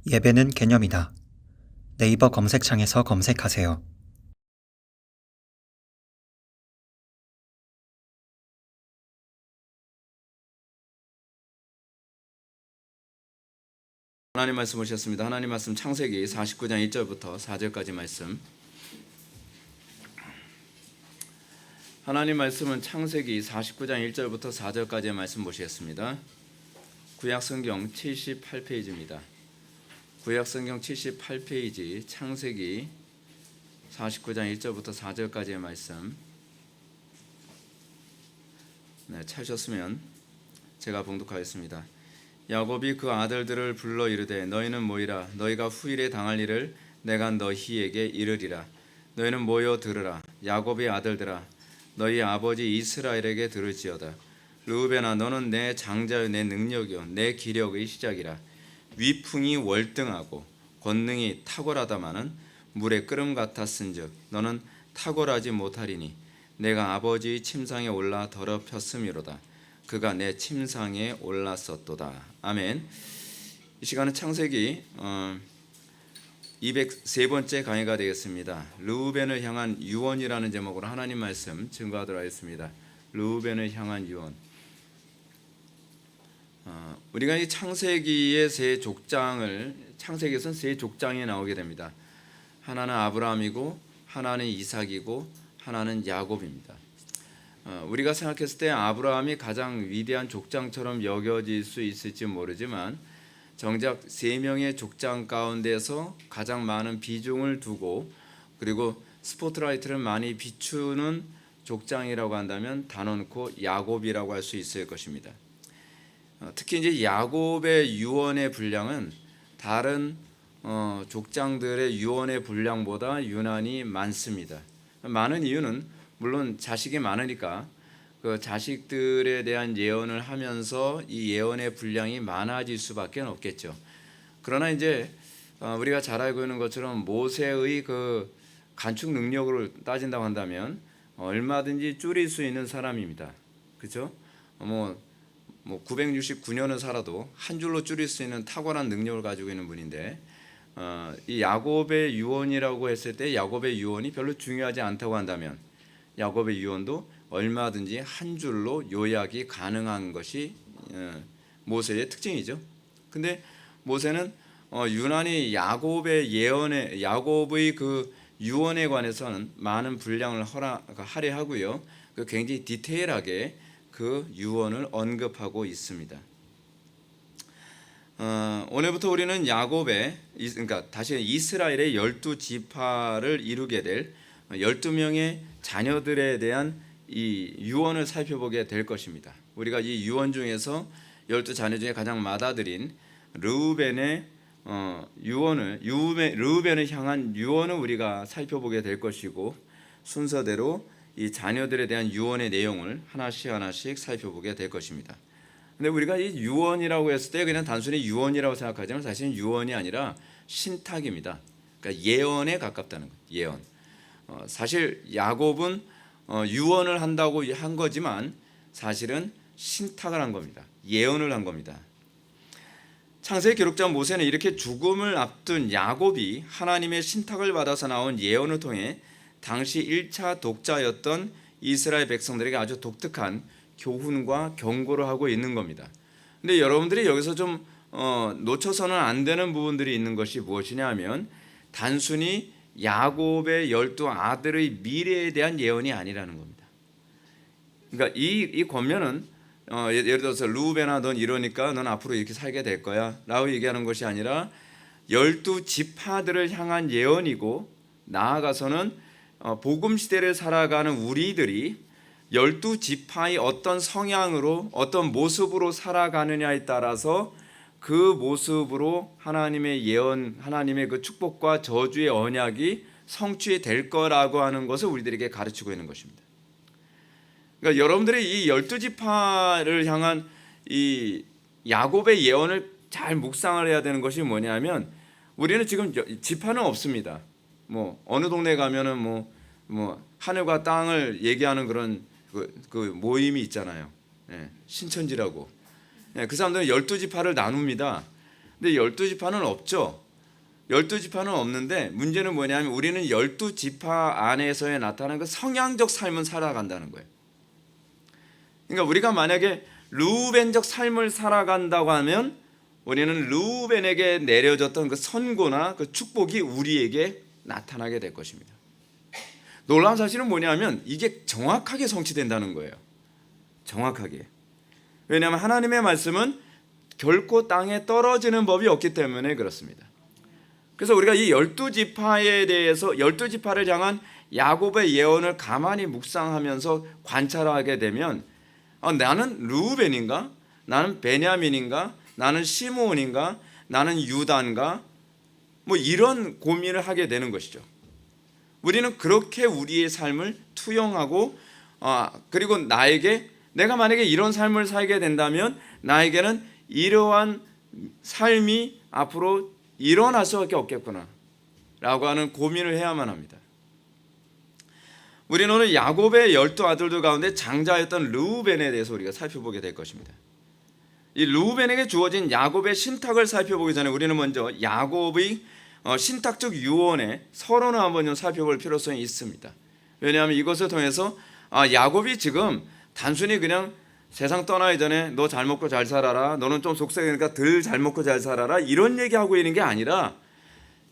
예배는 개념이다. 네이버 검색창에서 검색하세요. 하나님 말씀 오셨습니다. 하나님 말씀 창세기 49장 1절부터 4절까지 말씀. 하나님 말씀은 창세기 49장 1절부터 4절까지의 말씀 보시겠습니다. 구약성경 78페이지입니다. 구약성경 78페이지 창세기 49장 1절부터 4절까지의 말씀. 찾으셨으면 제가 봉독하겠습니다. 야곱이 그 아들들을 불러 이르되 너희는 모이라. 너희가 후일에 당할 일을 내가 너희에게 이르리라. 너희는 모여 들으라. 야곱의 아들들아, 너희 아버지 이스라엘에게 들을지어다. 르우벤아, 너는 내 장자요 내 능력이요 내 기력의 시작이라. 위풍이 월등하고 권능이 탁월하다마는 물의 끓음 같았은즉 너는 탁월하지 못하리니 내가 아버지의 침상에 올라 더럽혔음이로다. 그가 내 침상에 올랐었도다. 아멘. 이 시간은 창세기 203번째 강의가 되겠습니다. 르우벤을 향한 유언이라는 제목으로 하나님 말씀 증거하도록 하겠습니다. 르우벤을 향한 유언. 우리가 이 창세기의 세 족장을 창세기에서는 세 족장이 나오게 됩니다. 하나는 아브라함이고 하나는 이삭이고 하나는 야곱입니다. 우리가 생각했을 때 아브라함이 가장 위대한 족장처럼 여겨질 수 있을지 모르지만 정작 세 명의 족장 가운데서 가장 많은 비중을 두고 그리고 스포트라이트를 많이 비추는 족장이라고 한다면 단언코 야곱이라고 할 수 있을 것입니다. 특히 이제 야곱의 유언의 분량은 다른 족장들의 유언의 분량보다 유난히 많습니다. 많은 이유는 물론 자식이 많으니까 그 자식들에 대한 예언을 하면서 이 예언의 분량이 많아질 수밖에 없겠죠. 그러나 이제 우리가 잘 알고 있는 것처럼 모세의 그 간축 능력으로 따진다고 한다면 얼마든지 줄일 수 있는 사람입니다. 그렇죠? 뭐 969년을 살아도 한 줄로 줄일 수 있는 탁월한 능력을 가지고 있는 분인데 이 야곱의 유언이라고 했을 때 야곱의 유언이 별로 중요하지 않다고 한다면 야곱의 유언도 얼마든지 한 줄로 요약이 가능한 것이 모세의 특징이죠. 근데 모세는 유난히 야곱의 그 유언에 관해서는 많은 분량을 할애하고요. 굉장히 디테일하게 그 유언을 언급하고 있습니다. 오늘부터 우리는 야곱의 그러니까 다시 이스라엘의 12지파를 이루게 될 12명의 자녀들에 대한 이 유언을 살펴보게 될 것입니다. 우리가 이 유언 중에서 12자녀 중에 가장 맏아들인 르우벤의 르우벤을 향한 유언을 우리가 살펴보게 될 것이고 순서대로 이 자녀들에 대한 유언의 내용을 하나씩 살펴보게 될 것입니다. 근데 우리가 이 유언이라고 했을 때 그냥 단순히 유언이라고 생각하지만 사실은 유언이 아니라 신탁입니다. 그러니까 예언에 가깝다는 것. 예언. 사실 야곱은 유언을 한다고 한 거지만 사실은 신탁을 한 겁니다. 예언을 한 겁니다. 창세기 기록자 모세는 이렇게 죽음을 앞둔 야곱이 하나님의 신탁을 받아서 나온 예언을 통해 당시 1차 독자였던 이스라엘 백성들에게 아주 독특한 교훈과 경고를 하고 있는 겁니다. 근데 여러분들이 여기서 좀 놓쳐서는 안 되는 부분들이 있는 것이 무엇이냐 하면 단순히 야곱의 12아들의 미래에 대한 예언이 아니라는 겁니다. 그러니까 이 권면은 예를 들어서 르우벤아 넌 이러니까 넌 앞으로 이렇게 살게 될 거야 라고 얘기하는 것이 아니라 12지파들을 향한 예언이고 나아가서는 복음 시대를 살아가는 우리들이 12지파의 어떤 성향으로 어떤 모습으로 살아가느냐에 따라서 그 모습으로 하나님의 예언, 하나님의 그 축복과 저주의 언약이 성취될 거라고 하는 것을 우리들에게 가르치고 있는 것입니다. 그러니까 여러분들이 이 12지파를 향한 이 야곱의 예언을 잘 묵상을 해야 되는 것이 뭐냐면 우리는 지금 지파는 없습니다. 뭐 어느 동네 가면은 뭐 하늘과 땅을 얘기하는 그런 그 모임이 있잖아요. 신천지라고. 그 사람들은 12지파를 나눕니다. 근데 12지파는 없죠. 12지파는 없는데 문제는 뭐냐면 우리는 12지파 안에서의 나타나는 그 성향적 삶을 살아간다는 거예요. 그러니까 우리가 만약에 르우벤적 삶을 살아간다고 하면 우리는 르우벤에게 내려졌던 그 선고나 그 축복이 우리에게 나타나게 될 것입니다. 놀라운 사실은 뭐냐면 이게 정확하게 성취된다는 거예요. 정확하게. 왜냐하면 하나님의 말씀은 결코 땅에 떨어지는 법이 없기 때문에 그렇습니다. 그래서 우리가 이 12지파에 대해서 12지파를 향한 야곱의 예언을 가만히 묵상하면서 관찰하게 되면 나는 르우벤인가? 나는 베냐민인가? 나는 시므온인가? 나는 유다인가? 뭐 이런 고민을 하게 되는 것이죠. 우리는 그렇게 우리의 삶을 투영하고 그리고 내가 만약에 이런 삶을 살게 된다면 나에게는 이러한 삶이 앞으로 일어날 수밖에 없겠구나 라고 하는 고민을 해야만 합니다. 우리는 오늘 야곱의 12아들들 가운데 장자였던 르우벤에 대해서 우리가 살펴보게 될 것입니다. 이 르우벤에게 주어진 야곱의 신탁을 살펴보기 전에 우리는 먼저 야곱의 신탁적 유언의 서론을 한번 좀 살펴볼 필요성이 있습니다. 왜냐하면 이것을 통해서 야곱이 지금 단순히 그냥 세상 떠나기 전에 너 잘 먹고 잘 살아라, 너는 좀 속썩이니까 덜 잘 먹고 잘 살아라 이런 얘기하고 있는 게 아니라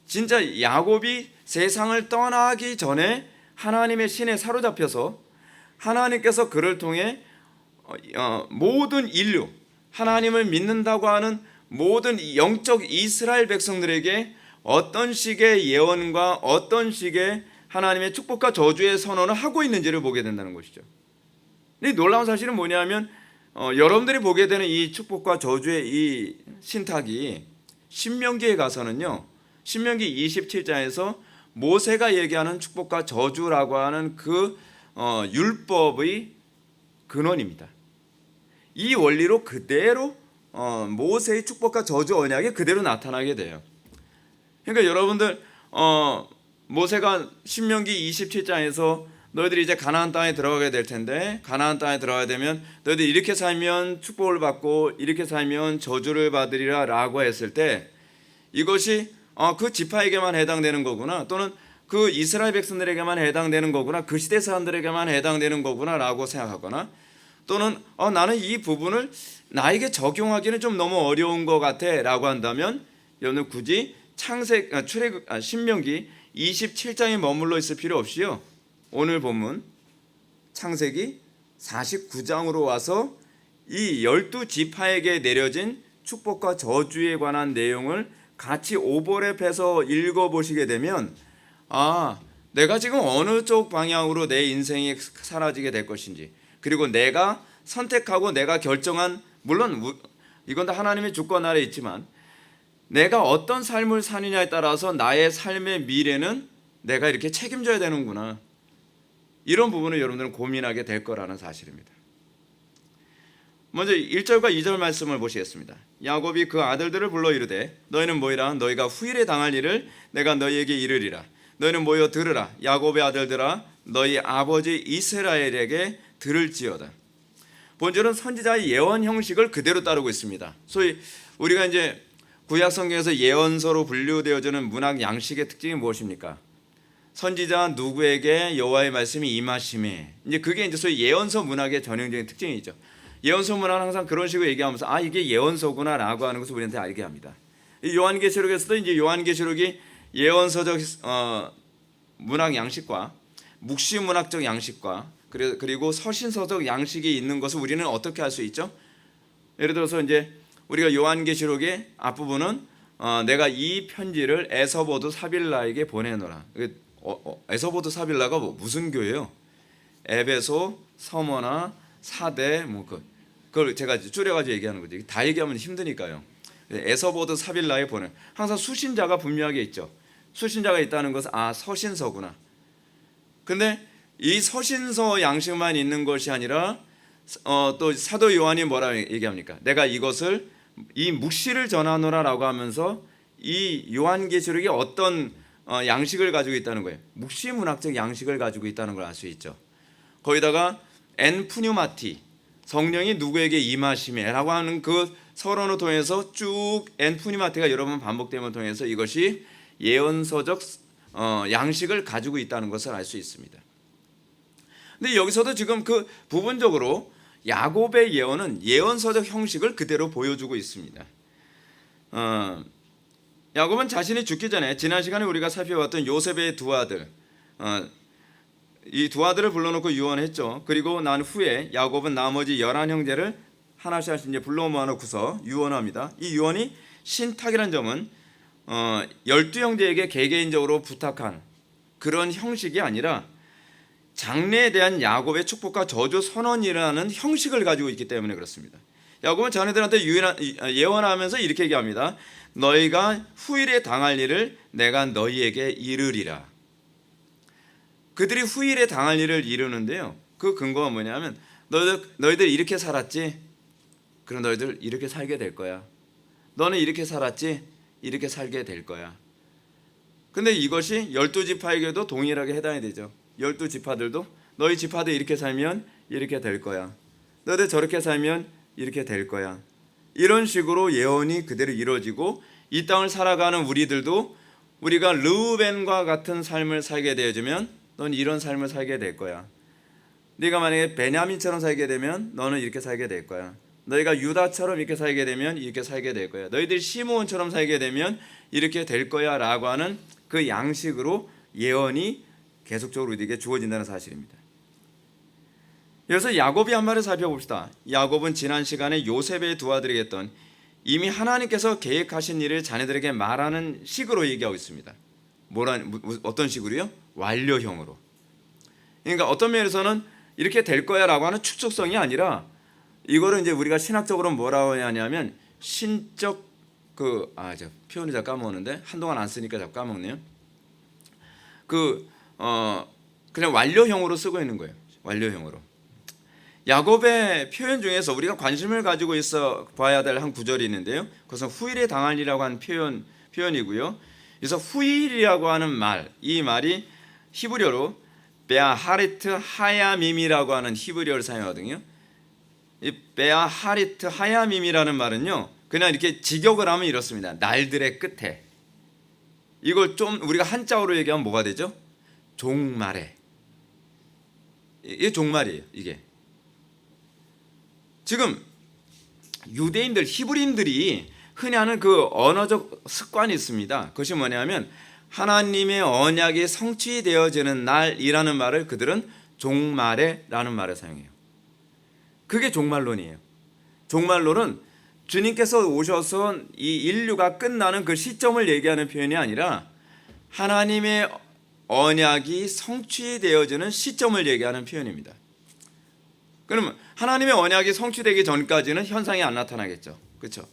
진짜 야곱이 세상을 떠나기 전에 하나님의 신에 사로잡혀서 하나님께서 그를 통해 모든 인류, 하나님을 믿는다고 하는 모든 영적 이스라엘 백성들에게 어떤 식의 예언과 어떤 식의 하나님의 축복과 저주의 선언을 하고 있는지를 보게 된다는 것이죠. 이 놀라운 사실은 뭐냐면 여러분들이 보게 되는 이 축복과 저주의 이 신탁이 신명기에 가서는요, 신명기 27장에서 모세가 얘기하는 축복과 저주라고 하는 그 율법의 근원입니다. 이 원리로 그대로 모세의 축복과 저주 언약이 그대로 나타나게 돼요. 그러니까 여러분들 모세가 신명기 27장에서 너희들이 이제 가나안 땅에 들어가게 될 텐데 가나안 땅에 들어가게 되면 너희들이 이렇게 살면 축복을 받고 이렇게 살면 저주를 받으리라 라고 했을 때 이것이 그 지파에게만 해당되는 거구나, 또는 그 이스라엘 백성들에게만 해당되는 거구나, 그 시대 사람들에게만 해당되는 거구나 라고 생각하거나, 또는 나는 이 부분을 나에게 적용하기는 좀 너무 어려운 것 같아 라고 한다면 여러분 굳이 신명기 27장에 머물러 있을 필요 없이요, 오늘 본문 창세기 49장으로 와서 이 12지파에게 내려진 축복과 저주에 관한 내용을 같이 오버랩해서 읽어보시게 되면 내가 지금 어느 쪽 방향으로 내 인생이 사라지게 될 것인지, 그리고 내가 선택하고 내가 결정한, 물론 이건 다 하나님의 주권 아래 있지만 내가 어떤 삶을 사느냐에 따라서 나의 삶의 미래는 내가 이렇게 책임져야 되는구나, 이런 부분을 여러분들은 고민하게 될 거라는 사실입니다. 먼저 1절과 2절 말씀을 보시겠습니다. 야곱이 그 아들들을 불러 이르되 너희는 모이라, 너희가 후일에 당할 일을 내가 너희에게 이르리라. 너희는 모여 들으라. 야곱의 아들들아, 너희 아버지 이스라엘에게 들을지어다. 본절은 선지자의 예언 형식을 그대로 따르고 있습니다. 소위 우리가 이제 구약 성경에서 예언서로 분류되어지는 문학 양식의 특징이 무엇입니까? 선지자 누구에게 여호와의 말씀이 임하심에, 이제 그게 이제 소위 예언서 문학의 전형적인 특징이죠. 예언서 문학은 항상 그런 식으로 얘기하면서 이게 예언서구나라고 하는 것을 우리한테 알게 합니다. 이 요한계시록에서도 이제 요한계시록이 예언서적 문학 양식과 묵시 문학적 양식과 그리고 서신서적 양식이 있는 것을 우리는 어떻게 알 수 있죠? 예를 들어서 이제 우리가 요한계시록의 앞부분은 내가 이 편지를 에서보드 사빌라에게 보내노라. 에서보드 사빌라가 무슨 교회예요? 에베소, 서머나, 사대, 그걸 제가 줄여가지고 얘기하는 거죠. 다 얘기하면 힘드니까요. 에서보드 사빌라에 보내. 항상 수신자가 분명하게 있죠. 수신자가 있다는 것은 서신서구나. 근데 이 서신서 양식만 있는 것이 아니라 또 사도 요한이 뭐라고 얘기합니까? 내가 이것을 이 묵시를 전하노라라고 하면서 이 요한계시록이 어떤 양식을 가지고 있다는 거예요. 묵시 문학적 양식을 가지고 있다는 걸 알 수 있죠. 거기다가 엔 푸뉴마티, 성령이 누구에게 임하심에라고 하는 그 서론을 통해서 쭉 엔푸니마테가 여러 번 반복됨을 통해서 이것이 예언서적 양식을 가지고 있다는 것을 알 수 있습니다. 근데 여기서도 지금 그 부분적으로 야곱의 예언은 예언서적 형식을 그대로 보여주고 있습니다. 야곱은 자신이 죽기 전에 지난 시간에 우리가 살펴봤던 요셉의 두 아들, 이 두 아들을 불러놓고 유언했죠. 그리고 난 후에 야곱은 나머지 11형제를 하나씩 이제 불러 모아놓고서 유언합니다. 이 유언이 신탁이라는 점은 12형제에게 개개인적으로 부탁한 그런 형식이 아니라 장래에 대한 야곱의 축복과 저주 선언이라는 형식을 가지고 있기 때문에 그렇습니다. 야곱은 자녀들한테 예언하면서 이렇게 얘기합니다. 너희가 후일에 당할 일을 내가 너희에게 이르리라. 그들이 후일에 당할 일을 이루는데요, 그 근거가 뭐냐면 너희들 이렇게 살았지? 그럼 너희들 이렇게 살게 될 거야. 너는 이렇게 살았지? 이렇게 살게 될 거야. 근데 이것이 12지파에게도 동일하게 해당이 되죠. 12지파들도 너희 지파들 이렇게 살면 이렇게 될 거야. 너희들 저렇게 살면 이렇게 될 거야. 이런 식으로 예언이 그대로 이루어지고 이 땅을 살아가는 우리들도 우리가 르우벤과 같은 삶을 살게 되어지면 넌 이런 삶을 살게 될 거야. 네가 만약에 베냐민처럼 살게 되면 너는 이렇게 살게 될 거야. 너희가 유다처럼 이렇게 살게 되면 이렇게 살게 될 거야. 너희들 시므온처럼 살게 되면 이렇게 될 거야 라고 하는 그 양식으로 예언이 계속적으로 우리에게 주어진다는 사실입니다. 그래서 야곱이 한 말을 살펴봅시다. 야곱은 지난 시간에 요셉의 두 아들에게 했던 이미 하나님께서 계획하신 일을 자녀들에게 말하는 식으로 얘기하고 있습니다. 어떤 식으로요? 완료형으로. 그러니까 어떤 면에서는 이렇게 될 거야라고 하는 축적성이 아니라 이거를 이제 우리가 신학적으로 뭐라고 하냐면 신적 저 표현을 자꾸 까먹는데 한동안 안 쓰니까 자꾸 까먹네요. 그냥 완료형으로 쓰고 있는 거예요. 완료형으로. 야곱의 표현 중에서 우리가 관심을 가지고 있어 봐야 될 한 구절이 있는데요. 그것은 후일에 당할 일이라고 하는 표현이고요. 그래서 후일이라고 하는 말, 이 말이 히브리어로 베아하리트 하야밈이라고 하는 히브리어를 사용하거든요. 이 베아하리트 하야밈이라는 말은요, 그냥 이렇게 직역을 하면 이렇습니다. 날들의 끝에. 이걸 좀 우리가 한자어로 얘기하면 뭐가 되죠? 종말에. 이게 종말이에요. 이게 지금 유대인들, 히브리인들이 흔히 하는 그 언어적 습관이 있습니다. 그것이 뭐냐면 하나님의 언약이 성취되어지는 날이라는 말을 그들은 종말에라는 말을 사용해요. 그게 종말론이에요. 종말론은 주님께서 오셔서 이 인류가 끝나는 그 시점을 얘기하는 표현이 아니라 하나님의 언약이 성취되어지는 시점을 얘기하는 표현입니다. 그러면 하나님의 언약이 성취되기 전까지는 현상이 안 나타나겠죠. 그렇죠?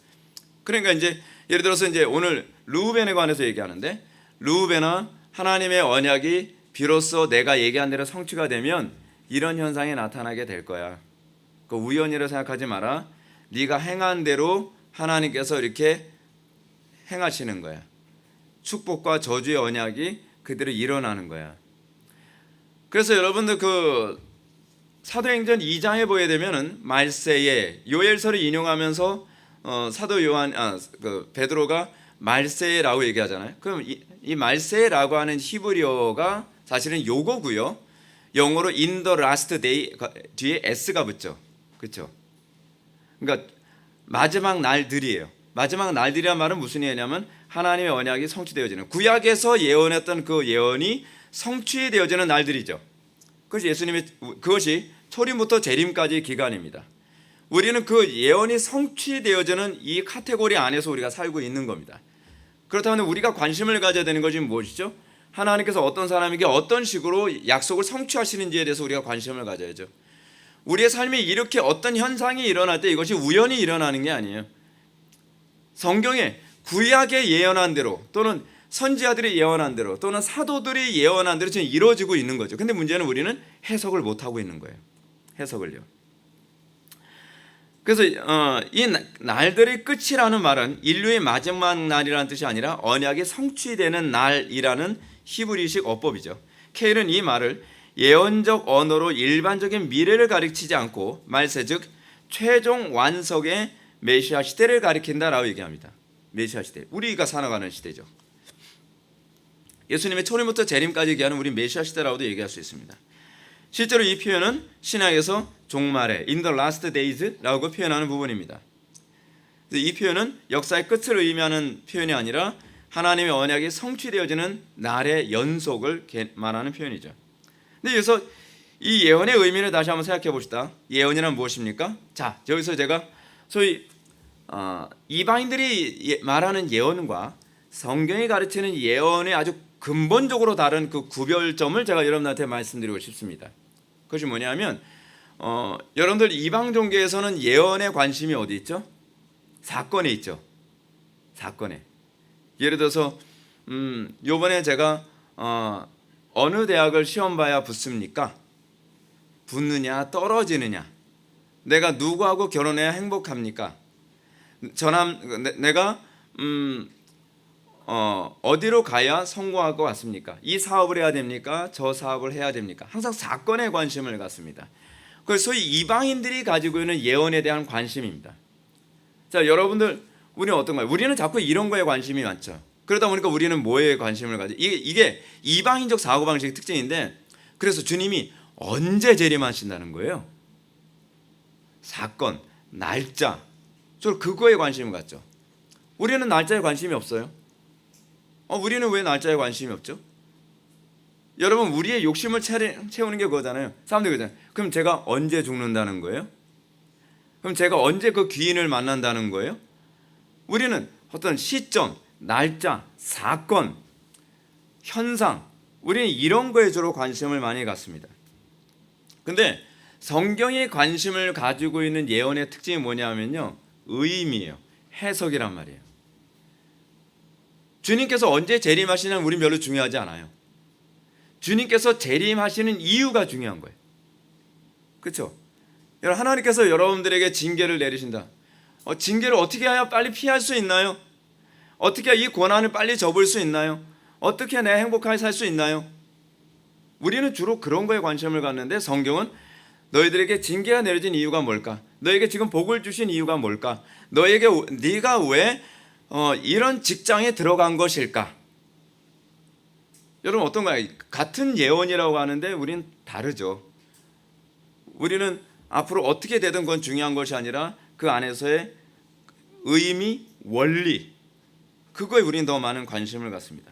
그러니까 이제 예를 들어서 이제 오늘 르우벤에 관해서 얘기하는데, 르우벤아, 하나님의 언약이 비로소 내가 얘기한 대로 성취가 되면 이런 현상이 나타나게 될 거야. 그 우연이라고 생각하지 마라. 네가 행한 대로 하나님께서 이렇게 행하시는 거야. 축복과 저주의 언약이 그대로 일어나는 거야. 그래서 여러분들 그 사도행전 2장에 보게 되면은 말세에 요엘서를 인용하면서 사도 요한 베드로가 말세라고 얘기하잖아요. 그럼 이 말세라고 하는 히브리어가 사실은 요거고요. 영어로 in the last day 뒤에 s가 붙죠. 그렇죠? 그러니까 마지막 날들이에요. 마지막 날들이란 말은 무슨 얘기냐면 하나님의 언약이 성취되어지는, 구약에서 예언했던 그 예언이 성취되어지는 날들이죠. 그것이 초림부터 재림까지의 기간입니다. 우리는 그 예언이 성취되어지는 이 카테고리 안에서 우리가 살고 있는 겁니다. 그렇다면 우리가 관심을 가져야 되는 것이 무엇이죠? 하나님께서 어떤 사람에게 어떤 식으로 약속을 성취하시는지에 대해서 우리가 관심을 가져야죠. 우리의 삶이 이렇게 어떤 현상이 일어날 때 이것이 우연히 일어나는 게 아니에요. 성경에 구약에 예언한 대로, 또는 선지자들이 예언한 대로, 또는 사도들이 예언한 대로 지금 이루어지고 있는 거죠. 근데 문제는 우리는 해석을 못하고 있는 거예요. 해석을요. 그래서 이 날들의 끝이라는 말은 인류의 마지막 날이라는 뜻이 아니라 언약이 성취되는 날이라는 히브리식 어법이죠. 케일은 이 말을 예언적 언어로 일반적인 미래를 가리키지 않고 말세 즉 최종 완성의 메시아 시대를 가리킨다라고 얘기합니다. 메시아 시대, 우리가 살아가는 시대죠. 예수님의 초림부터 재림까지 얘기하는 우리 메시아 시대라고도 얘기할 수 있습니다. 실제로 이 표현은 신약에서 종말에 in the last days라고 표현하는 부분입니다. 이 표현은 역사의 끝을 의미하는 표현이 아니라 하나님의 언약이 성취되어지는 날의 연속을 말하는 표현이죠. 근데 여기서 이 예언의 의미를 다시 한번 생각해 봅시다. 예언이란 무엇입니까? 자, 여기서 제가 소위 이방인들이 말하는 예언과 성경이 가르치는 예언의 아주 근본적으로 다른 그 구별점을 제가 여러분한테 말씀드리고 싶습니다. 그것이 뭐냐면 여러분들 이방 종교에서는 예언에 관심이 어디 있죠? 사건에 있죠. 사건에. 예를 들어서 요번에 제가 어느 대학을 시험 봐야 붙습니까? 붙느냐 떨어지느냐, 내가 누구하고 결혼해야 행복합니까? 내가 어디로 가야 성공할 것 같습니까? 이 사업을 해야 됩니까? 저 사업을 해야 됩니까? 항상 사건에 관심을 갖습니다. 그래서 소위 이방인들이 가지고 있는 예언에 대한 관심입니다. 자, 여러분들, 우리는 어떤가요? 우리는 자꾸 이런 거에 관심이 많죠. 그러다 보니까 우리는 뭐에 관심을 가지? 이게 이방인적 사고방식의 특징인데, 그래서 주님이 언제 재림하신다는 거예요? 사건, 날짜, 저 그거에 관심을 갖죠. 우리는 날짜에 관심이 없어요. 우리는 왜 날짜에 관심이 없죠? 여러분, 우리의 욕심을 채우는 게 그거잖아요. 사람들이 그러잖아요. 그럼 제가 언제 죽는다는 거예요? 그럼 제가 언제 그 귀인을 만난다는 거예요? 우리는 어떤 시점, 날짜, 사건, 현상, 우리는 이런 거에 주로 관심을 많이 갖습니다. 근데 성경이 관심을 가지고 있는 예언의 특징이 뭐냐면요, 의미예요. 해석이란 말이에요. 주님께서 언제 재림하시냐는 우린 별로 중요하지 않아요. 주님께서 재림하시는 이유가 중요한 거예요. 그렇죠? 하나님께서 여러분들에게 징계를 내리신다. 징계를 어떻게 해야 빨리 피할 수 있나요? 어떻게 해야 이 고난을 빨리 접을 수 있나요? 어떻게 해야 내가 행복하게 살 수 있나요? 우리는 주로 그런 거에 관심을 갖는데, 성경은 너희들에게 징계가 내려진 이유가 뭘까? 너에게 지금 복을 주신 이유가 뭘까? 네가 왜 이런 직장에 들어간 것일까? 여러분, 어떤가요? 같은 예언이라고 하는데 우린 다르죠. 우리는 앞으로 어떻게 되든 건 중요한 것이 아니라 그 안에서의 의미, 원리, 그거에 우리는 더 많은 관심을 갖습니다.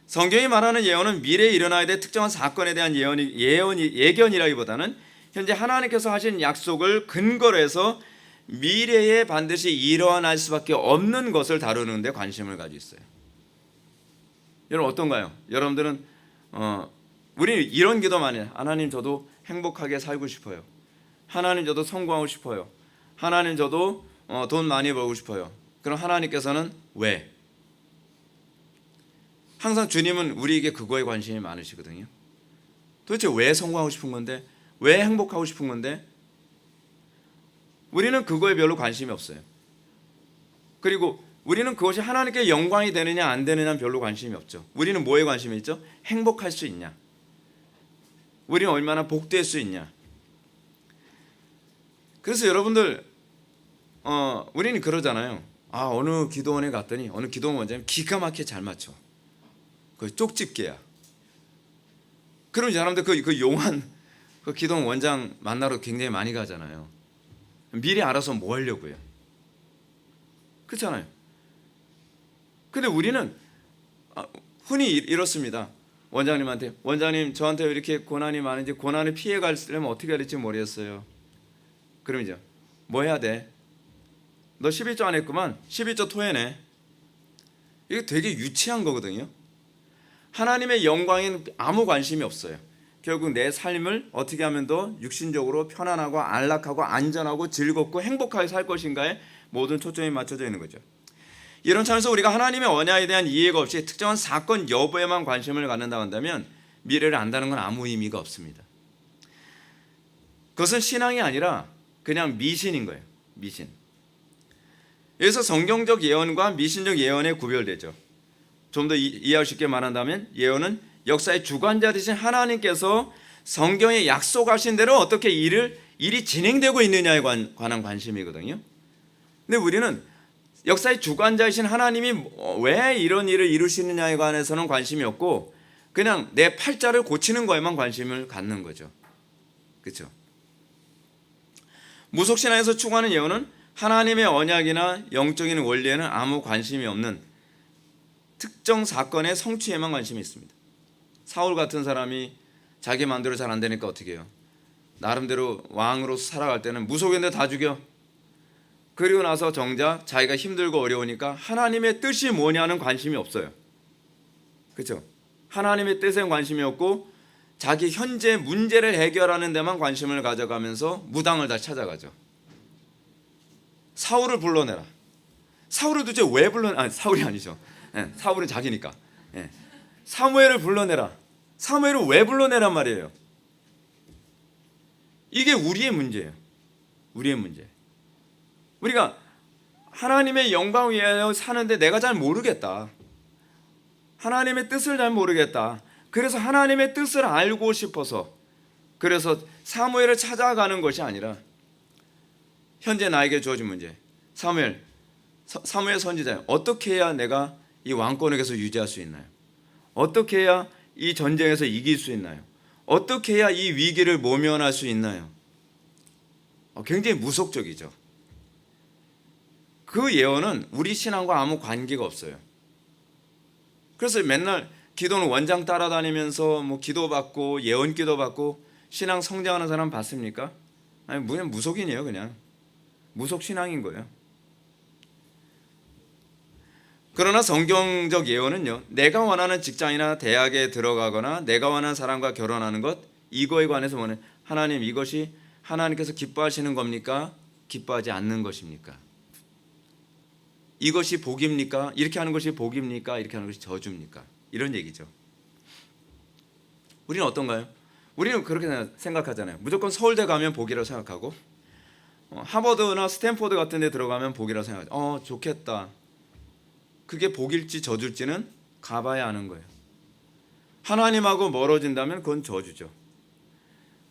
성경이 말하는 예언은 미래에 일어나야 될 특정한 사건에 대한 예견이라기보다는 현재 하나님께서 하신 약속을 근거로 해서 미래에 반드시 일어날 수밖에 없는 것을 다루는 데 관심을 가지고 있어요. 여러분, 어떤가요? 여러분들은 우리는 이런 기도 많이 해요. 하나님, 저도 행복하게 살고 싶어요. 하나님, 저도 성공하고 싶어요. 하나님, 저도 돈 많이 벌고 싶어요. 그럼 하나님께서는 왜? 항상 주님은 우리에게 그거에 관심이 많으시거든요. 도대체 왜 성공하고 싶은 건데? 왜 행복하고 싶은 건데? 우리는 그거에 별로 관심이 없어요. 그리고 우리는 그것이 하나님께 영광이 되느냐 안 되느냐는 별로 관심이 없죠. 우리는 뭐에 관심이 있죠? 행복할 수 있냐? 우리는 얼마나 복될 수 있냐? 그래서 여러분들, 우리는 그러잖아요. 어느 기도원에 갔더니 어느 기도원 원장님 기가 막히게 잘 맞춰. 그 쪽집게야. 그럼 이 사람들 그 용한 그 기도원 원장 만나러 굉장히 많이 가잖아요. 미리 알아서 뭐 하려고요? 그렇잖아요. 근데 우리는 흔히 이렇습니다. 원장님한테, 원장님, 저한테 이렇게 고난이 많은지 고난을 피해 가려면 어떻게 해야 될지 모르겠어요. 그럼 이제 뭐 해야 돼? 너 11조 안 했구만. 11조 토해내. 이게 되게 유치한 거거든요. 하나님의 영광에는 아무 관심이 없어요. 결국 내 삶을 어떻게 하면 더 육신적으로 편안하고 안락하고 안전하고 즐겁고 행복하게 살 것인가에 모든 초점이 맞춰져 있는 거죠. 이런 차원에서 우리가 하나님의 언약에 대한 이해가 없이 특정한 사건 여부에만 관심을 갖는다고 한다면 미래를 안다는 건 아무 의미가 없습니다. 그것은 신앙이 아니라 그냥 미신인 거예요. 미신. 여기서 성경적 예언과 미신적 예언에 구별되죠. 좀 더 이해할 수 있게 말한다면 예언은 역사의 주관자 되신 하나님께서 성경에 약속하신 대로 어떻게 일이 진행되고 있느냐에 관한 관심이거든요. 근데 우리는 역사의 주관자이신 하나님이 왜 이런 일을 이루시느냐에 관해서는 관심이 없고 그냥 내 팔자를 고치는 거에만 관심을 갖는 거죠. 그렇죠? 무속신앙에서 추구하는 예언은 하나님의 언약이나 영적인 원리에는 아무 관심이 없는 특정 사건의 성취에만 관심이 있습니다. 사울 같은 사람이 자기 마음대로 잘 안 되니까 어떻게 해요? 나름대로 왕으로서 살아갈 때는 무속인데 다 죽여. 그리고 나서 정작 자기가 힘들고 어려우니까 하나님의 뜻이 뭐냐는 관심이 없어요. 그렇죠? 하나님의 뜻에 관심이 없고 자기 현재 문제를 해결하는 데만 관심을 가져가면서 무당을 다 찾아가죠. 사울을 불러내라. 사울을 도대체 왜 사울이 아니죠. 사울은 자기니까. 사무엘을 불러내라. 사무엘을 왜 불러내란 말이에요? 이게 우리의 문제예요. 우리의 문제. 우리가 하나님의 영광 위하여 사는데 내가 잘 모르겠다. 하나님의 뜻을 잘 모르겠다. 그래서 하나님의 뜻을 알고 싶어서 그래서 사무엘을 찾아가는 것이 아니라 현재 나에게 주어진 문제. 사무엘 선지자, 어떻게 해야 내가 이 왕권에게서 유지할 수 있나요? 어떻게 해야 이 전쟁에서 이길 수 있나요? 어떻게 해야 이 위기를 모면할 수 있나요? 굉장히 무속적이죠. 그 예언은 우리 신앙과 아무 관계가 없어요. 그래서 맨날 기도는 원장 따라다니면서 뭐 기도받고 예언 기도받고 신앙 성장하는 사람 봤습니까? 아니 그냥 무속인이에요. 그냥 무속 신앙인 거예요. 그러나 성경적 예언은요, 내가 원하는 직장이나 대학에 들어가거나 내가 원하는 사람과 결혼하는 것, 이거에 관해서 뭐냐, 하나님 이것이 하나님께서 기뻐하시는 겁니까? 기뻐하지 않는 것입니까? 이것이 복입니까? 이렇게 하는 것이 복입니까? 이렇게 하는 것이 저주입니까? 이런 얘기죠. 우리는 어떤가요? 우리는 그렇게 생각하잖아요. 무조건 서울대 가면 복이라고 생각하고 하버드나 스탠포드 같은 데 들어가면 복이라고 생각하죠. 좋겠다. 그게 복일지 저주일지는 가봐야 아는 거예요. 하나님하고 멀어진다면 그건 저주죠.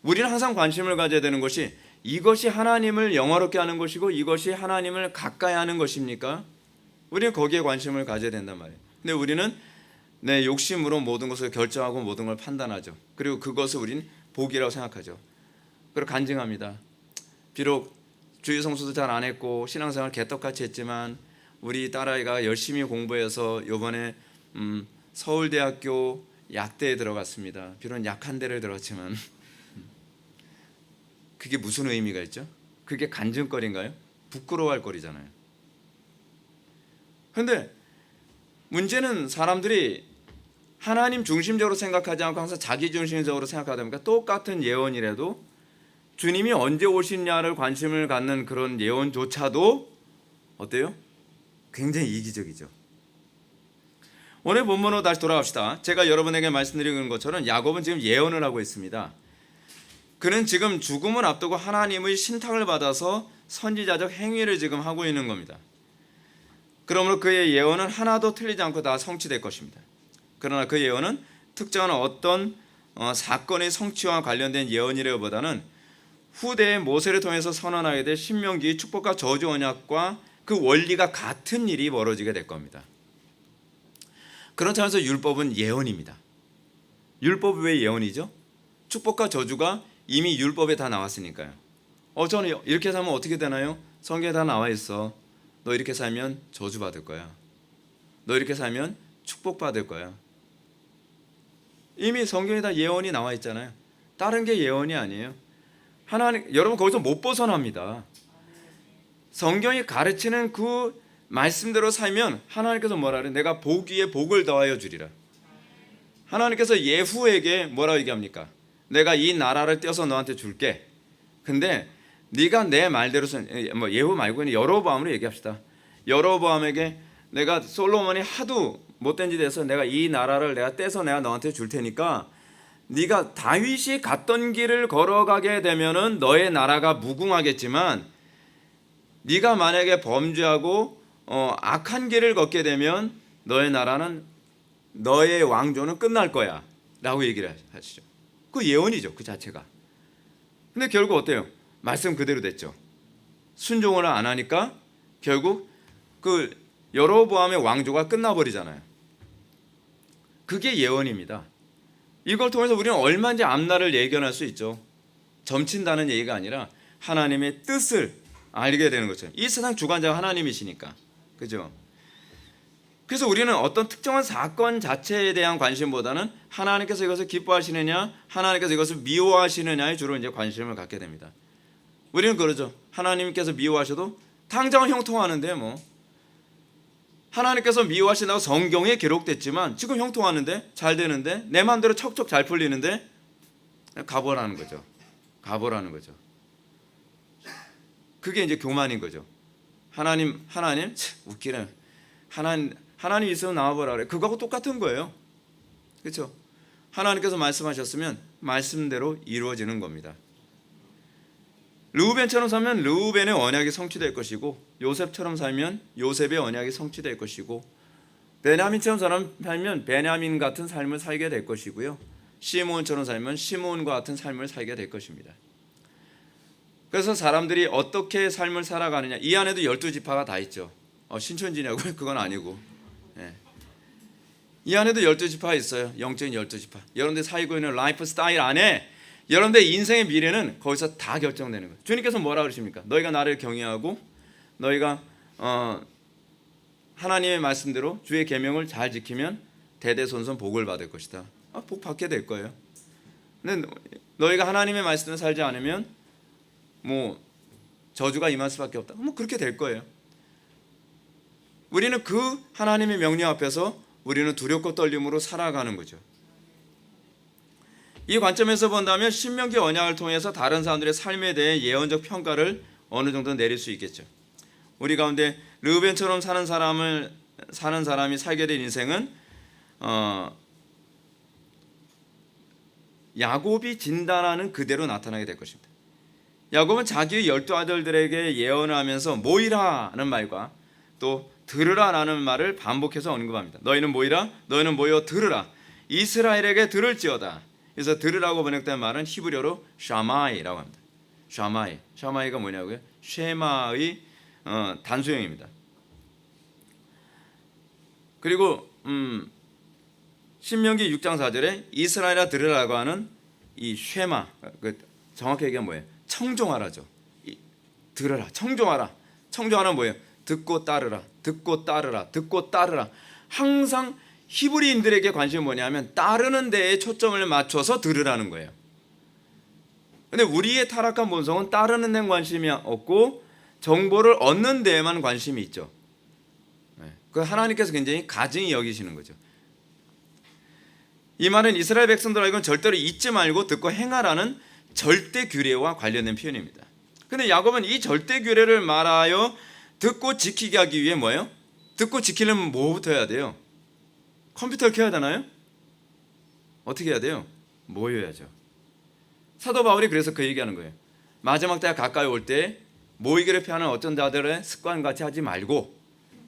우리는 항상 관심을 가져야 되는 것이 이것이 하나님을 영화롭게 하는 것이고 이것이 하나님을 가까이 하는 것입니까? 우리는 거기에 관심을 가져야 된단 말이에요. 근데 우리는 내 욕심으로 모든 것을 결정하고 모든 걸 판단하죠. 그리고 그것을 우리는 복이라고 생각하죠. 그리고 간증합니다. 비록 주일 성수도 잘 안 했고 신앙생활 개떡같이 했지만 우리 딸아이가 열심히 공부해서 이번에 서울대학교 약대에 들어갔습니다. 비록 약한 데를 들어갔지만 그게 무슨 의미가 있죠? 그게 간증거리인가요? 부끄러워할 거리잖아요. 그런데 문제는 사람들이 하나님 중심적으로 생각하지 않고 항상 자기 중심적으로 생각하다 보니까 똑같은 예언이라도 주님이 언제 오시냐를 관심을 갖는 그런 예언조차도 어때요? 굉장히 이기적이죠. 오늘 본문으로 다시 돌아갑시다. 제가 여러분에게 말씀드린 것처럼 야곱은 지금 예언을 하고 있습니다. 그는 지금 죽음을 앞두고 하나님의 신탁을 받아서 선지자적 행위를 지금 하고 있는 겁니다. 그러므로 그의 예언은 하나도 틀리지 않고 다 성취될 것입니다. 그러나 그 예언은 특정한 어떤 사건의 성취와 관련된 예언이라기보다는 후대의 모세를 통해서 선언하게 될 신명기의 축복과 저주 언약과 그 원리가 같은 일이 벌어지게 될 겁니다. 그렇다면서 율법은 예언입니다. 율법이 왜 예언이죠? 축복과 저주가 이미 율법에 다 나왔으니까요. 저는 이렇게 살면 어떻게 되나요? 성경에 다 나와 있어. 너 이렇게 살면 저주받을 거야. 너 이렇게 살면 축복받을 거야. 이미 성경에 다 예언이 나와 있잖아요. 다른 게 예언이 아니에요. 여러분 거기서 못 벗어납니다. 성경이 가르치는 그 말씀대로 살면 하나님께서 뭐라 그래요? 내가 복 위에 복을 더하여 주리라. 하나님께서 예후에게 뭐라고 얘기합니까? 내가 이 나라를 떼어서 너한테 줄게. 근데 네가 내 말대로 예후 말고는 여로보암으로 얘기합시다. 여로보암에게 내가 솔로몬이 하도 못된 짓 해서 내가 이 나라를 내가 떼서 내가 너한테 줄 테니까 네가 다윗이 갔던 길을 걸어가게 되면은 너의 나라가 무궁하겠지만 네가 만약에 범죄하고 악한 길을 걷게 되면 너의 나라는 너의 왕조는 끝날 거야 라고 얘기를 하시죠. 그 예언이죠. 그 자체가. 근데 결국 어때요? 말씀 그대로 됐죠. 순종을 안 하니까 결국 그 여로보암의 왕조가 끝나버리잖아요. 그게 예언입니다. 이걸 통해서 우리는 얼마든지 앞날을 예견할 수 있죠. 점친다는 얘기가 아니라 하나님의 뜻을 알게 되는 거죠. 이 세상 주관자가 하나님이시니까. 그죠? 그래서 우리는 어떤 특정한 사건 자체에 대한 관심보다는 하나님께서 이것을 기뻐하시느냐, 하나님께서 이것을 미워하시느냐에 주로 이제 관심을 갖게 됩니다. 우리는 그러죠. 하나님께서 미워하셔도 당장은 형통하는데 뭐. 하나님께서 미워하신다고 성경에 기록됐지만 지금 형통하는데 잘 되는데 내 마음대로 척척 잘 풀리는데 가보라는 거죠. 가보라는 거죠. 그게 이제 교만인 거죠. 하나님 참 웃기네. 하나님 있으면 나와보라 그래. 그거하고 똑같은 거예요. 그렇죠? 하나님께서 말씀하셨으면 말씀대로 이루어지는 겁니다. 르우벤처럼 살면 르우벤의 언약이 성취될 것이고, 요셉처럼 살면 요셉의 언약이 성취될 것이고, 베냐민처럼 살면 베냐민 같은 삶을 살게 될 것이고요, 시므온처럼 살면 시므온과 같은 삶을 살게 될 것입니다. 그래서 사람들이 어떻게 삶을 살아가느냐, 이 안에도 12지파가 다 있죠. 신천지냐고요? 그건 아니고, 이 안에도 12지파가 있어요. 영적인 12지파. 여러분들 살고 있는 라이프 스타일 안에 여러분들의 인생의 미래는 거기서 다 결정되는 거예요. 주님께서 뭐라 그러십니까? 너희가 나를 경외하고 너희가 하나님의 말씀대로 주의 계명을 잘 지키면 대대손손 복을 받을 것이다. 복 받게 될 거예요. 근데 너희가 하나님의 말씀을 살지 않으면 뭐 저주가 임할 수밖에 없다. 뭐 그렇게 될 거예요. 우리는 그 하나님의 명령 앞에서 우리는 두렵고 떨림으로 살아가는 거죠. 이 관점에서 본다면 신명기 언약을 통해서 다른 사람들의 삶에 대해 예언적 평가를 어느 정도 내릴 수 있겠죠. 우리 가운데 르우벤처럼 사는 사람이 살게 된 인생은 야곱이 진단하는 그대로 나타나게 될 것입니다. 야곱은 자기의 12아들들에게 예언을 하면서 모이라는 말과 또 들으라라는 말을 반복해서 언급합니다. 너희는 모이라, 너희는 모여 들으라. 이스라엘에게 들을지어다. 그래서 들으라고 번역된 말은 히브리어로 샤마이라고 합니다. 샤마이가 뭐냐고요? 쉐마의 단수형입니다. 그리고 신명기 6장 4절에 이스라엘아 들으라고 하는 이 쉐마, 정확히 얘기하면 뭐예요? 청종하라죠. 들으라, 청종하라. 청종하라는 뭐예요? 듣고 따르라, 듣고 따르라, 듣고 따르라. 항상 히브리인들에게 관심이 뭐냐면 따르는 데에 초점을 맞춰서 들으라는 거예요. 근데 우리의 타락한 본성은 따르는 데는 관심이 없고 정보를 얻는 데에만 관심이 있죠. 그 하나님께서 굉장히 가증히 여기시는 거죠. 이 말은 이스라엘 백성들에게는 절대로 잊지 말고 듣고 행하라는 절대 규례와 관련된 표현입니다. 근데 야곱은 이 절대 규례를 말하여 듣고 지키게 하기 위해 뭐예요? 듣고 지키려면 뭐부터 해야 돼요? 컴퓨터를 켜야 되나요? 어떻게 해야 돼요? 모여야죠. 사도 바울이 그래서 그 얘기하는 거예요. 마지막 때가 가까이 올 때 모이기를 피하는 어떤 자들의 습관같이 하지 말고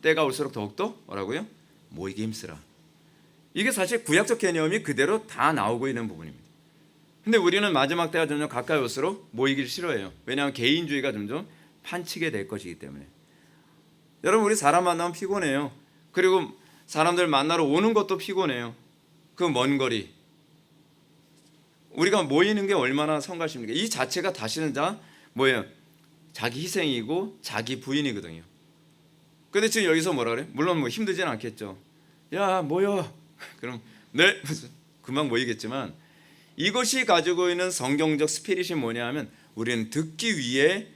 때가 올수록 더욱더 뭐라고요? 모이기 힘쓰라. 이게 사실 구약적 개념이 그대로 다 나오고 있는 부분입니다. 근데 우리는 마지막 때가 점점 가까이 올수록 모이기를 싫어해요. 왜냐하면 개인주의가 점점 판치게 될 것이기 때문에. 여러분, 우리 사람 만나면 피곤해요. 그리고 사람들 만나러 오는 것도 피곤해요. 그 먼 거리. 우리가 모이는 게 얼마나 성가십니까? 이 자체가 다시는 다 뭐예요? 자기 희생이고 자기 부인이거든요. 근데 지금 여기서 뭐라 그래? 물론 뭐 힘들지는 않겠죠. 야, 모여. 그럼 네, 금방 모이겠지만 이것이 가지고 있는 성경적 스피릿이 뭐냐 하면 우리는 듣기 위해,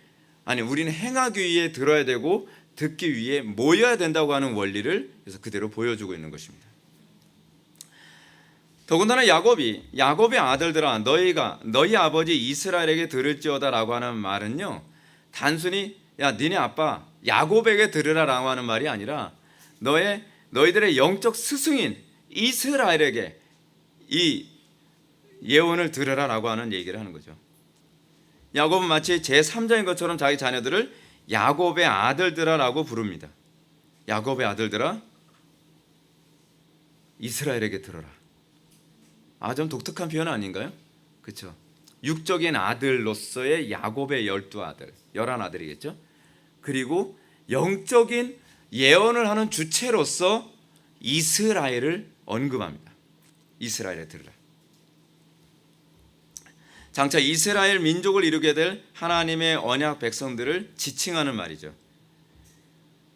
우리는 행하기 위해 들어야 되고 듣기 위해 모여야 된다고 하는 원리를 그래서 그대로 보여주고 있는 것입니다. 더군다나 야곱의 아들들아 너희 아버지 이스라엘에게 들을지어다라고 하는 말은요, 단순히 야 니네 아빠 야곱에게 들으라라고 하는 말이 아니라 너희들의 영적 스승인 이스라엘에게 이 예언을 들으라라고 하는 얘기를 하는 거죠. 야곱은 마치 제3자인 것처럼 자기 자녀들을 야곱의 아들들아라고 부릅니다. 야곱의 아들들아 이스라엘에게 들어라. 좀 독특한 표현 아닌가요? 그렇죠. 육적인 아들로서의 야곱의 12아들, 11아들이겠죠. 그리고 영적인 예언을 하는 주체로서 이스라엘을 언급합니다. 이스라엘에 들으라. 장차 이스라엘 민족을 이루게 될 하나님의 언약 백성들을 지칭하는 말이죠.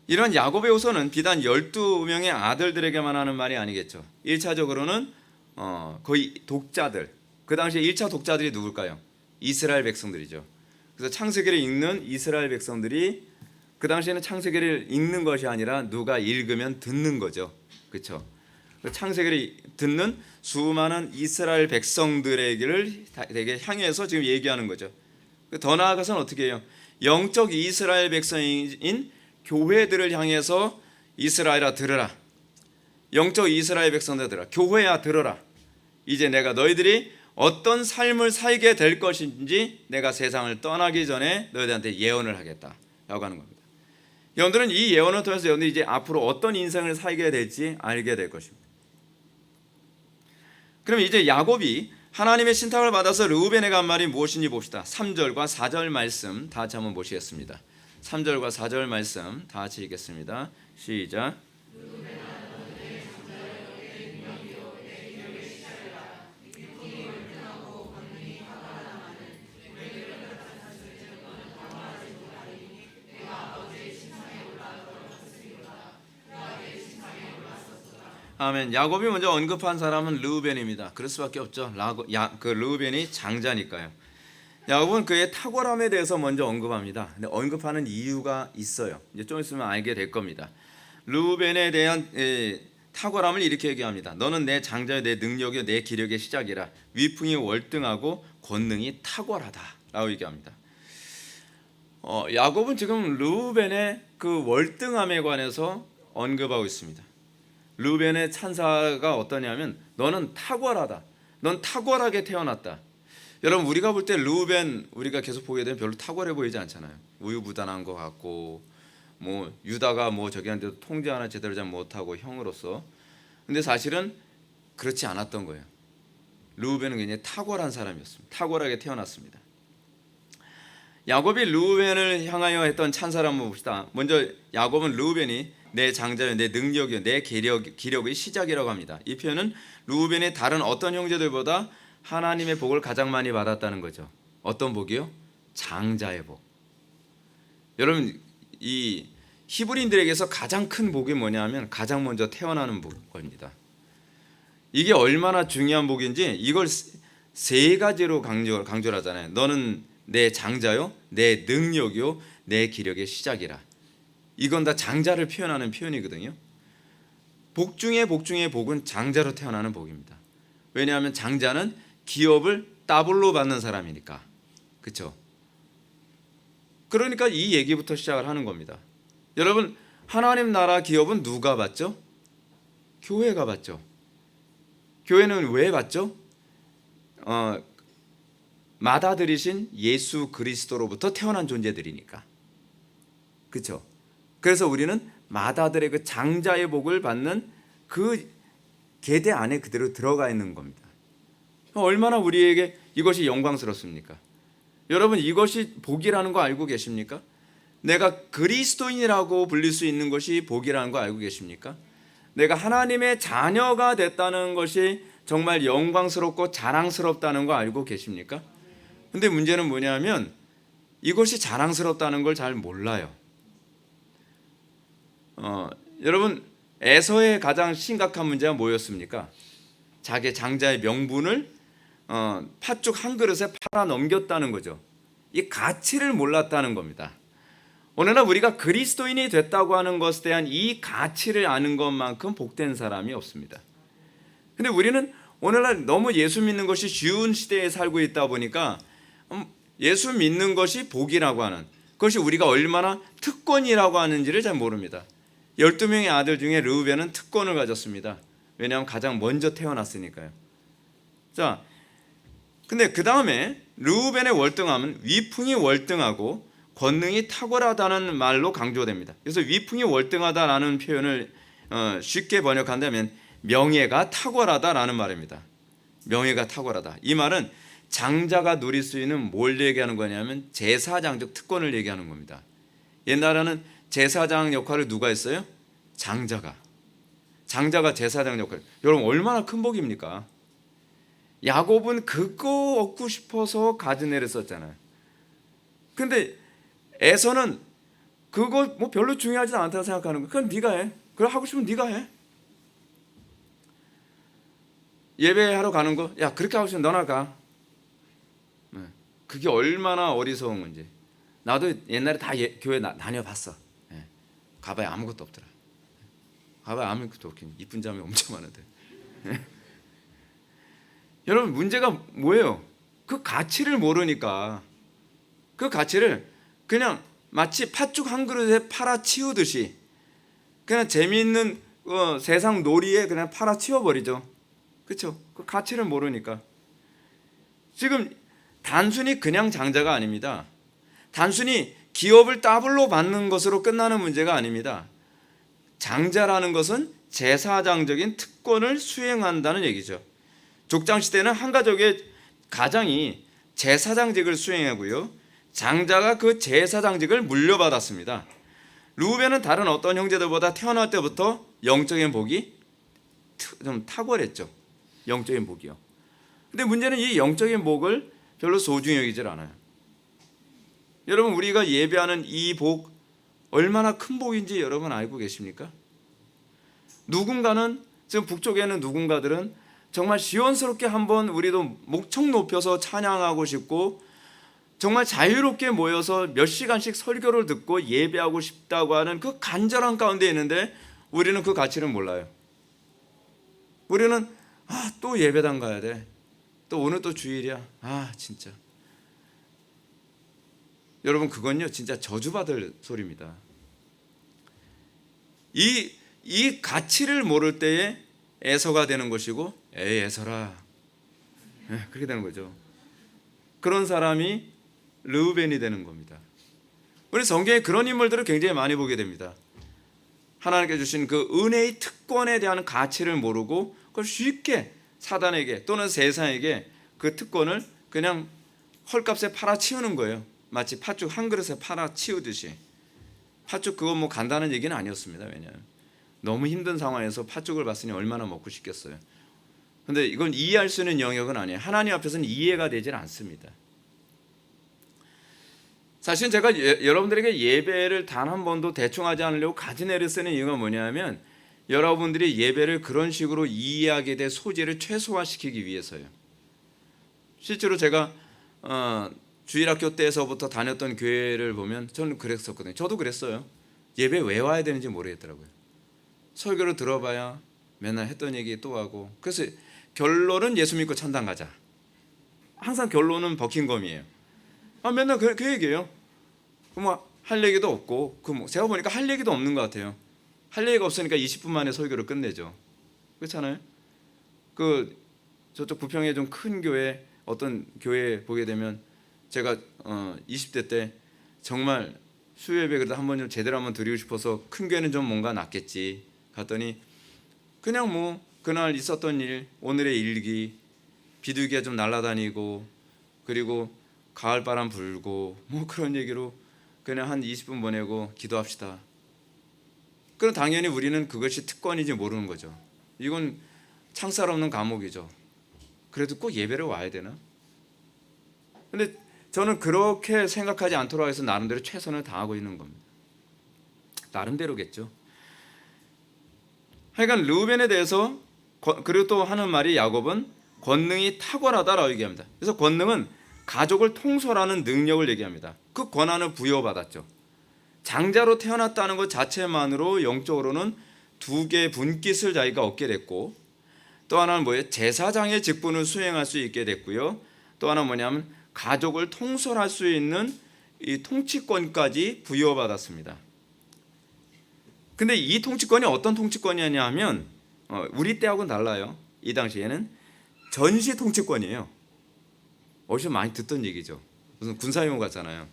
이런 야곱의 호소는 비단 12명의 아들들에게만 하는 말이 아니겠죠. 1차적으로는 거의 독자들, 그 당시에 1차 독자들이 누굴까요? 이스라엘 백성들이죠. 그래서 창세기를 읽는 이스라엘 백성들이 그 당시에는 창세기를 읽는 것이 아니라 누가 읽으면 듣는 거죠. 그렇죠? 창세기를 듣는 수많은 이스라엘 백성들에게를 되게 향해서 지금 얘기하는 거죠. 더 나아가서는 어떻게 해요? 영적 이스라엘 백성인 교회들을 향해서 이스라엘아 들으라. 영적 이스라엘 백성들 들으라. 교회야 들어라. 이제 내가 너희들이 어떤 삶을 살게 될 것인지 내가 세상을 떠나기 전에 너희들한테 예언을 하겠다라고 하는 겁니다. 여러분들은 이 예언을 통해서 여러분들이 이제 앞으로 어떤 인생을 살게 될지 알게 될 것입니다. 그럼 이제 야곱이 하나님의 신탁을 받아서 르우벤에게 한 말이 무엇인지 봅시다. 3절과 4절 말씀 다 같이 한번 보시겠습니다. 3절과 4절 말씀 다 같이 읽겠습니다. 시작. 아멘. 야곱이 먼저 언급한 사람은 르우벤입니다. 그럴 수밖에 없죠. 르우벤이 장자니까요. 야곱은 그의 탁월함에 대해서 먼저 언급합니다. 근데 언급하는 이유가 있어요. 이제 좀 있으면 알게 될 겁니다. 르우벤에 대한 탁월함을 이렇게 얘기합니다. 너는 내 장자여 내 능력이여 내 기력의 시작이라. 위풍이 월등하고 권능이 탁월하다라고 얘기합니다. 야곱은 지금 르우벤의 그 월등함에 관해서 언급하고 있습니다. 르우벤의 찬사가 어떠냐면 너는 탁월하다. 넌 탁월하게 태어났다. 여러분 우리가 볼 때 르우벤 우리가 계속 보게 되면 별로 탁월해 보이지 않잖아요. 우유부단한 것 같고 뭐 유다가 뭐 저기 한데도 통제 하나 제대로 잘 못하고 형으로서. 근데 사실은 그렇지 않았던 거예요. 르우벤은 굉장히 탁월한 사람이었습니다. 탁월하게 태어났습니다. 야곱이 르우벤을 향하여 했던 찬사를 한번 봅시다. 먼저 야곱은 르우벤이 내 장자여 내 능력이여 내 기력의 시작이라고 합니다. 이 표현은 르우벤이 다른 어떤 형제들보다 하나님의 복을 가장 많이 받았다는 거죠. 어떤 복이요? 장자의 복. 여러분 이 히브리인들에게서 가장 큰 복이 뭐냐면 가장 먼저 태어나는 복입니다. 이게 얼마나 중요한 복인지 이걸 세 가지로 강조를 하잖아요. 너는 내 장자요 내 능력이요 내 기력의 시작이라. 이건 다 장자를 표현하는 표현이거든요. 복 중에 복은 장자로 태어나는 복입니다. 왜냐하면 장자는 기업을 더블로 받는 사람이니까. 그렇죠? 그러니까 이 얘기부터 시작을 하는 겁니다. 여러분 하나님 나라 기업은 누가 받죠? 교회가 받죠. 교회는 왜 받죠? 맏아들이신 예수 그리스도로부터 태어난 존재들이니까. 그렇죠? 그래서 우리는 맏아들의 그 장자의 복을 받는 그 계대 안에 그대로 들어가 있는 겁니다. 얼마나 우리에게 이것이 영광스럽습니까? 여러분 이것이 복이라는 거 알고 계십니까? 내가 그리스도인이라고 불릴 수 있는 것이 복이라는 거 알고 계십니까? 내가 하나님의 자녀가 됐다는 것이 정말 영광스럽고 자랑스럽다는 거 알고 계십니까? 근데 문제는 뭐냐면 이것이 자랑스럽다는 걸 잘 몰라요. 여러분 에서의 가장 심각한 문제가 뭐였습니까? 자기 장자의 명분을 팥죽 한 그릇에 팔아 넘겼다는 거죠. 이 가치를 몰랐다는 겁니다. 오늘날 우리가 그리스도인이 됐다고 하는 것에 대한 이 가치를 아는 것만큼 복된 사람이 없습니다. 근데 우리는 오늘날 너무 예수 믿는 것이 쉬운 시대에 살고 있다 보니까 예수 믿는 것이 복이라고 하는 그것이 우리가 얼마나 특권이라고 하는지를 잘 모릅니다. 12명의 아들 중에 르우벤은 특권을 가졌습니다. 왜냐하면 가장 먼저 태어났으니까요. 자, 근데 그 다음에 르우벤의 월등함은 위풍이 월등하고 권능이 탁월하다는 말로 강조됩니다. 그래서 위풍이 월등하다라는 표현을 쉽게 번역한다면 명예가 탁월하다라는 말입니다. 명예가 탁월하다. 이 말은 장자가 누릴 수 있는 뭘 얘기하는 거냐면 제사장적 특권을 얘기하는 겁니다. 옛날에는 제사장 역할을 누가 했어요? 장자가 제사장 역할. 여러분 얼마나 큰 복입니까? 야곱은 그거 얻고 싶어서 가진 애를 썼잖아요. 근데 에서는 그거 뭐 별로 중요하지 않다고 생각하는 거야. 그건 네가 해. 그래 하고 싶으면 네가 해. 예배하러 가는 거, 야 그렇게 하고 싶으면 너나 가. 그게 얼마나 어리석은 건지. 나도 옛날에 다 교회 다녀봤어. 가봐야 아무것도 없더라. 가봐야 아무것도 없긴. 이쁜 자매 엄청 많은데. 여러분 문제가 뭐예요? 그 가치를 모르니까 그 가치를 그냥 마치 팥죽 한 그릇에 팔아치우듯이 그냥 재미있는 세상 놀이에 그냥 팔아치워버리죠. 그렇죠? 그 가치를 모르니까. 지금 단순히 그냥 장자가 아닙니다. 단순히 기업을 더블로 받는 것으로 끝나는 문제가 아닙니다. 장자라는 것은 제사장적인 특권을 수행한다는 얘기죠. 족장 시대는 한 가족의 가장이 제사장직을 수행하고요, 장자가 그 제사장직을 물려받았습니다. 르우벤은 다른 어떤 형제들보다 태어날 때부터 영적인 복이 좀 탁월했죠. 영적인 복이요. 근데 문제는 이 영적인 복을 별로 소중히 여기질 않아요. 여러분 우리가 예배하는 이 복 얼마나 큰 복인지 여러분 알고 계십니까? 누군가는 지금 북쪽에는 누군가들은 정말 시원스럽게 한번 우리도 목청 높여서 찬양하고 싶고 정말 자유롭게 모여서 몇 시간씩 설교를 듣고 예배하고 싶다고 하는 그 간절한 가운데 있는데 우리는 그 가치를 몰라요. 우리는 또 예배당 가야 돼. 또 오늘 또 주일이야. 진짜. 여러분 그건요 진짜 저주받을 소리입니다. 이 가치를 모를 때에 에서가 되는 것이고, 에이 에서라, 그렇게 되는 거죠. 그런 사람이 르우벤이 되는 겁니다. 우리 성경에 그런 인물들을 굉장히 많이 보게 됩니다. 하나님께 주신 그 은혜의 특권에 대한 가치를 모르고 그걸 쉽게 사단에게 또는 세상에게 그 특권을 그냥 헐값에 팔아치우는 거예요. 마치 팥죽 한 그릇에 팔아치우듯이. 팥죽 그거 뭐 간단한 얘기는 아니었습니다. 왜냐하면 너무 힘든 상황에서 팥죽을 봤으니 얼마나 먹고 싶겠어요. 그런데 이건 이해할 수 있는 영역은 아니에요. 하나님 앞에서는 이해가 되질 않습니다. 사실 제가 여러분들에게 예배를 단 한 번도 대충 하지 않으려고 가진 애를 쓰는 이유가 뭐냐면 여러분들이 예배를 그런 식으로 이해하게 될 소지를 최소화시키기 위해서요. 실제로 제가 주일학교 때에서부터 다녔던 교회를 보면 저는 그랬었거든요. 저도 그랬어요. 예배 왜 와야 되는지 모르겠더라고요. 설교를 들어봐야 맨날 했던 얘기 또 하고. 그래서 결론은 예수 믿고 천당 가자. 항상 결론은 버킹검이에요. 맨날 그 얘기예요. 뭐 할 얘기도 없고, 제가 보니까 할 얘기도 없는 것 같아요. 할 얘기가 없으니까 20분 만에 설교를 끝내죠. 그렇잖아요. 저쪽 부평에 좀 큰 교회, 어떤 교회 보게 되면 제가 20대 때 정말 수요 예배 그래도 한 번 좀 제대로 한번 드리고 싶어서 큰 교회는 좀 뭔가 낫겠지 갔더니 그냥 뭐 그날 있었던 일, 오늘의 일기, 비둘기가 좀 날아다니고 그리고 가을바람 불고 뭐 그런 얘기로 그냥 한 20분 보내고 기도합시다. 그럼 당연히 우리는 그것이 특권인지 모르는 거죠. 이건 창살 없는 감옥이죠. 그래도 꼭 예배를 와야 되나? 근데 저는 그렇게 생각하지 않도록 해서 나름대로 최선을 다하고 있는 겁니다. 나름대로겠죠. 하여간 르우벤에 대해서 그리고 또 하는 말이 야곱은 권능이 탁월하다라고 얘기합니다. 그래서 권능은 가족을 통솔하는 능력을 얘기합니다. 그 권한을 부여받았죠. 장자로 태어났다는 것 자체만으로 영적으로는 두 개의 분깃을 자기가 얻게 됐고, 또 하나는 뭐예요? 제사장의 직분을 수행할 수 있게 됐고요. 또 하나는 뭐냐면 가족을 통솔할 수 있는 이 통치권까지 부여받았습니다. 근데 이 통치권이 어떤 통치권이냐 하면 우리 때하고는 달라요. 이 당시에는 전시 통치권이에요. 어디서 많이 듣던 얘기죠. 무슨 군사용어 같잖아요.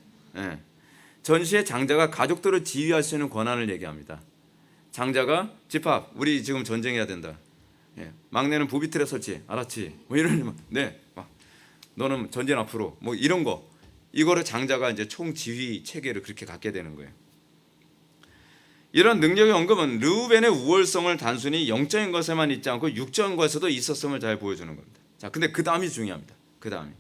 전시의 장자가 가족들을 지휘할 수 있는 권한을 얘기합니다. 장자가 집합, 우리 지금 전쟁해야 된다. 막내는 부비틀에 설치, 알았지? 뭐 이런, 네, 너는 전쟁 앞으로, 뭐 이런 거, 이거를 장자가 이제 총 지휘 체계를 그렇게 갖게 되는 거예요. 이런 능력의 언급은 르우벤의 우월성을 단순히 영적인 것에만 있지 않고 육적인 것에도 있었음을 잘 보여주는 겁니다. 자, 근데 그 다음이 중요합니다. 그 다음이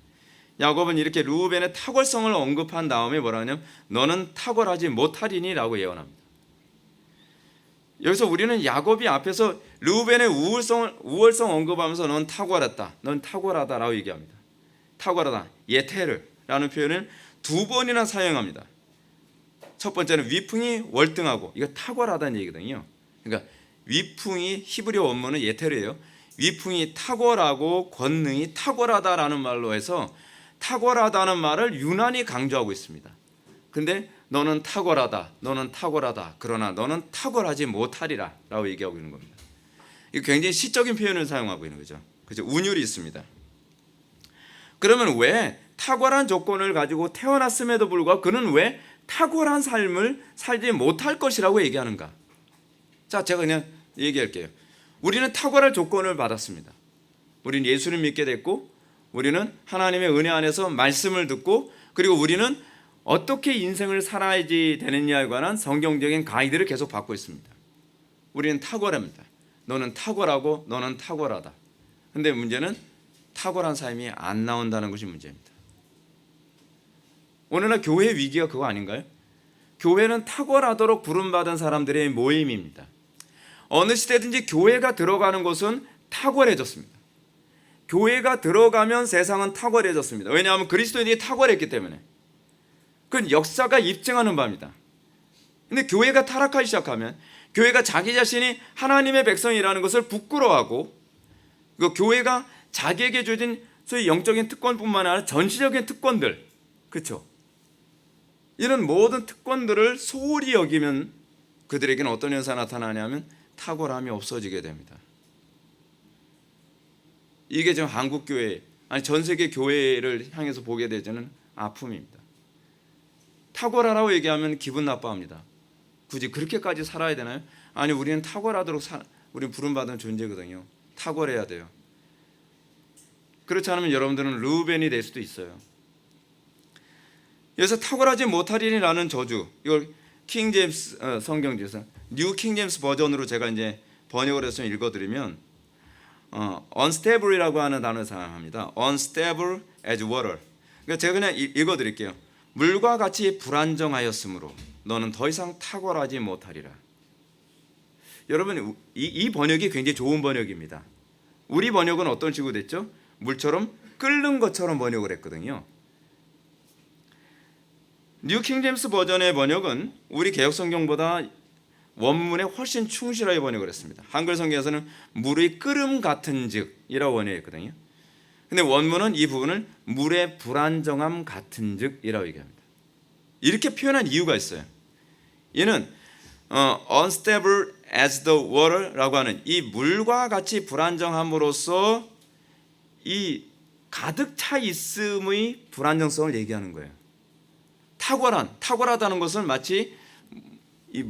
야곱은 이렇게 르우벤의 탁월성을 언급한 다음에 뭐라 하냐면 너는 탁월하지 못하리니라고 예언합니다. 여기서 우리는 야곱이 앞에서 르우벤의 우월성 언급하면서 넌 탁월했다, 넌 탁월하다라고 얘기합니다. 탁월하다, 예테르라는 표현을 두 번이나 사용합니다. 첫 번째는 위풍이 월등하고, 이거 탁월하다는 얘기거든요. 그러니까 위풍이 히브리어 원문은 예테르예요. 위풍이 탁월하고 권능이 탁월하다라는 말로 해서 탁월하다는 말을 유난히 강조하고 있습니다. 근데 너는 탁월하다, 너는 탁월하다, 그러나 너는 탁월하지 못하리라 라고 얘기하고 있는 겁니다. 이거 굉장히 시적인 표현을 사용하고 있는 거죠. 그죠? 운율이 있습니다. 그러면 왜 탁월한 조건을 가지고 태어났음에도 불구하고 그는 왜 탁월한 삶을 살지 못할 것이라고 얘기하는가? 자, 제가 그냥 얘기할게요. 우리는 탁월한 조건을 받았습니다. 우리는 예수를 믿게 됐고, 우리는 하나님의 은혜 안에서 말씀을 듣고, 그리고 우리는 어떻게 인생을 살아야지 되느냐에 관한 성경적인 가이드를 계속 받고 있습니다. 우리는 탁월합니다. 너는 탁월하고 너는 탁월하다. 근데 문제는 탁월한 삶이 안 나온다는 것이 문제입니다. 오늘날 교회 위기가 그거 아닌가요? 교회는 탁월하도록 부름받은 사람들의 모임입니다. 어느 시대든지 교회가 들어가는 곳은 탁월해졌습니다. 교회가 들어가면 세상은 탁월해졌습니다. 왜냐하면 그리스도인이 탁월했기 때문에. 그건 역사가 입증하는 바입니다. 근데 교회가 타락하기 시작하면, 교회가 자기 자신이 하나님의 백성이라는 것을 부끄러워하고, 그 교회가 자기에게 주어진 소위 영적인 특권뿐만 아니라 전시적인 특권들, 그렇죠? 이런 모든 특권들을 소홀히 여기면 그들에게는 어떤 현상이 나타나냐면 탁월함이 없어지게 됩니다. 이게 지금 한국 교회, 아니 전 세계 교회를 향해서 보게 되는 아픔입니다. 탁월하라고 얘기하면 기분 나빠합니다. 굳이 그렇게까지 살아야 되나요? 아니, 우리는 탁월하도록 우리는 부름받은 존재거든요. 탁월해야 돼요. 그렇지 않으면 여러분들은 르우벤이 될 수도 있어요. 그래서 탁월하지 못하리라는 저주, 이걸 킹 제임스 성경지에서 뉴 킹 제임스 버전으로 제가 이제 번역을 해서 읽어드리면 unstable이라고 하는 단어를 사용합니다. unstable as water. 그러니까 제가 그냥 읽어드릴게요. 물과 같이 불안정하였으므로 너는 더 이상 탁월하지 못하리라. 여러분, 이 번역이 굉장히 좋은 번역입니다. 우리 번역은 어떤 식으로 됐죠? 물처럼 끓는 것처럼 번역을 했거든요. 뉴 킹제임스 버전의 번역은 우리 개역성경보다 원문에 훨씬 충실하게 번역을 했습니다. 한글 성경에서는 물의 끓음 같은 즉이라고 번역했거든요. 근데 원문은 이 부분을 물의 불안정함 같은 즉이라고 얘기합니다. 이렇게 표현한 이유가 있어요. 이는 unstable as the water라고 하는 이 물과 같이 불안정함으로써 이 가득 차 있음의 불안정성을 얘기하는 거예요. 탁월하다는 것은 마치 이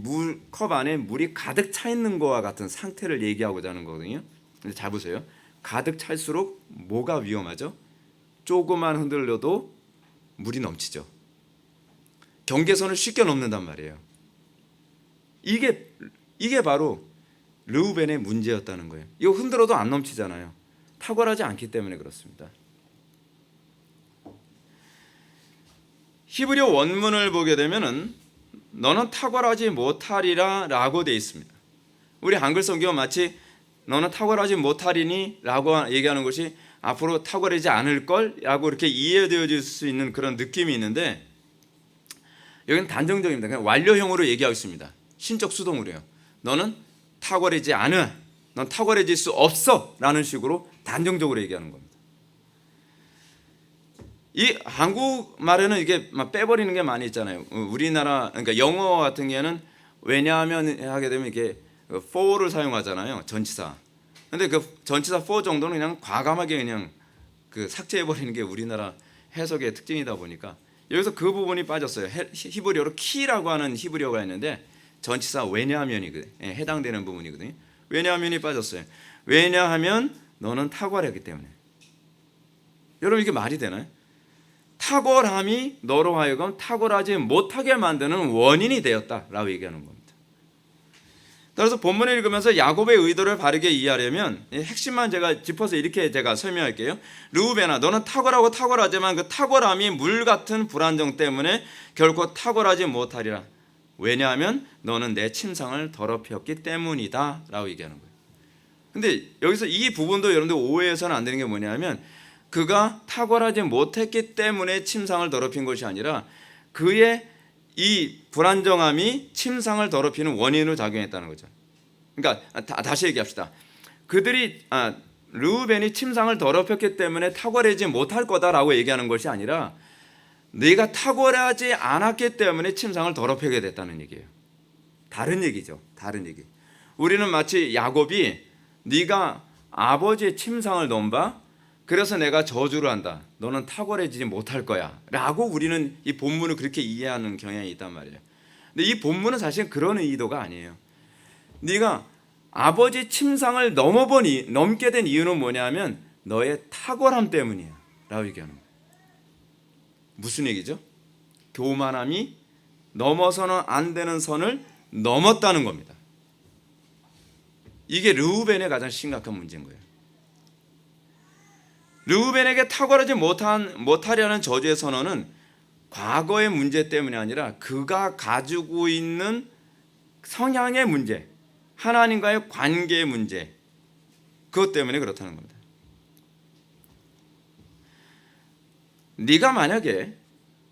컵 안에 물이 가득 차 있는 것과 같은 상태를 얘기하고자 하는 거거든요. 근데 잘 보세요. 가득 찰수록 뭐가 위험하죠? 조금만 흔들려도 물이 넘치죠. 경계선을 쉽게 넘는단 말이에요. 이게 바로 르우벤의 문제였다는 거예요. 이거 흔들어도 안 넘치잖아요. 탁월하지 않기 때문에 그렇습니다. 히브리어 원문을 보게 되면은 너는 탁월하지 못하리라 라고 되어 있습니다. 우리 한글 성경은 마치 너는 탁월하지 못하리니 라고 얘기하는 것이 앞으로 탁월하지 않을 걸 라고 이렇게 이해되어질 수 있는 그런 느낌이 있는데, 여기는 단정적입니다. 그냥 완료형으로 얘기하고 있습니다. 신적 수동으로요. 너는 탁월하지 않아, 넌 탁월해질 수 없어 라는 식으로 단정적으로 얘기하는 겁니다. 이 한국말에는 이게 막 빼버리는 게 많이 있잖아요. 우리나라, 그러니까 영어 같은 경우에는 왜냐하면 하게 되면 이게 for를 사용하잖아요. 전치사. 근데 그 전치사 for 정도는 그냥 과감하게 그냥 그 삭제해버리는 게 우리나라 해석의 특징이다 보니까 여기서 그 부분이 빠졌어요. 히브리어로 키라고 하는 히브리어가 있는데 전치사 왜냐하면이 해당되는 부분이거든요. 왜냐하면이 빠졌어요. 왜냐하면 너는 탁월하기 때문에. 여러분, 이게 말이 되나요? 탁월함이 너로 하여금 탁월하지 못하게 만드는 원인이 되었다라고 얘기하는 겁니다. 따라서 본문을 읽으면서 야곱의 의도를 바르게 이해하려면 핵심만 제가 짚어서 이렇게 제가 설명할게요. 르우벤아, 너는 탁월하고 탁월하지만 그 탁월함이 물 같은 불안정 때문에 결코 탁월하지 못하리라. 왜냐하면 너는 내 침상을 더럽혔기 때문이다 라고 얘기하는 거예요. 근데 여기서 이 부분도 여러분들 오해해서는 안 되는 게 뭐냐면, 그가 탁월하지 못했기 때문에 침상을 더럽힌 것이 아니라 그의 이 불안정함이 침상을 더럽히는 원인으로 작용했다는 거죠. 그러니까 다시 얘기합시다. 르우벤이 침상을 더럽혔기 때문에 탁월하지 못할 거다라고 얘기하는 것이 아니라 네가 탁월하지 않았기 때문에 침상을 더럽히게 됐다는 얘기예요. 다른 얘기죠. 다른 얘기. 우리는 마치 야곱이 네가 아버지의 침상을 넘봐 그래서 내가 저주를 한다. 너는 탁월해지지 못할 거야 라고 우리는 이 본문을 그렇게 이해하는 경향이 있단 말이에요. 근데 이 본문은 사실 그런 의도가 아니에요. 네가 아버지 침상을 넘게 된 이유는 뭐냐면 너의 탁월함 때문이야 라고 얘기하는 거예요. 무슨 얘기죠? 교만함이 넘어서는 안 되는 선을 넘었다는 겁니다. 이게 르우벤의 가장 심각한 문제인 거예요. 르우벤에게 탁월하지 못하려는 저주의 선언은 과거의 문제 때문이 아니라 그가 가지고 있는 성향의 문제, 하나님과의 관계의 문제, 그것 때문에 그렇다는 겁니다. 네가 만약에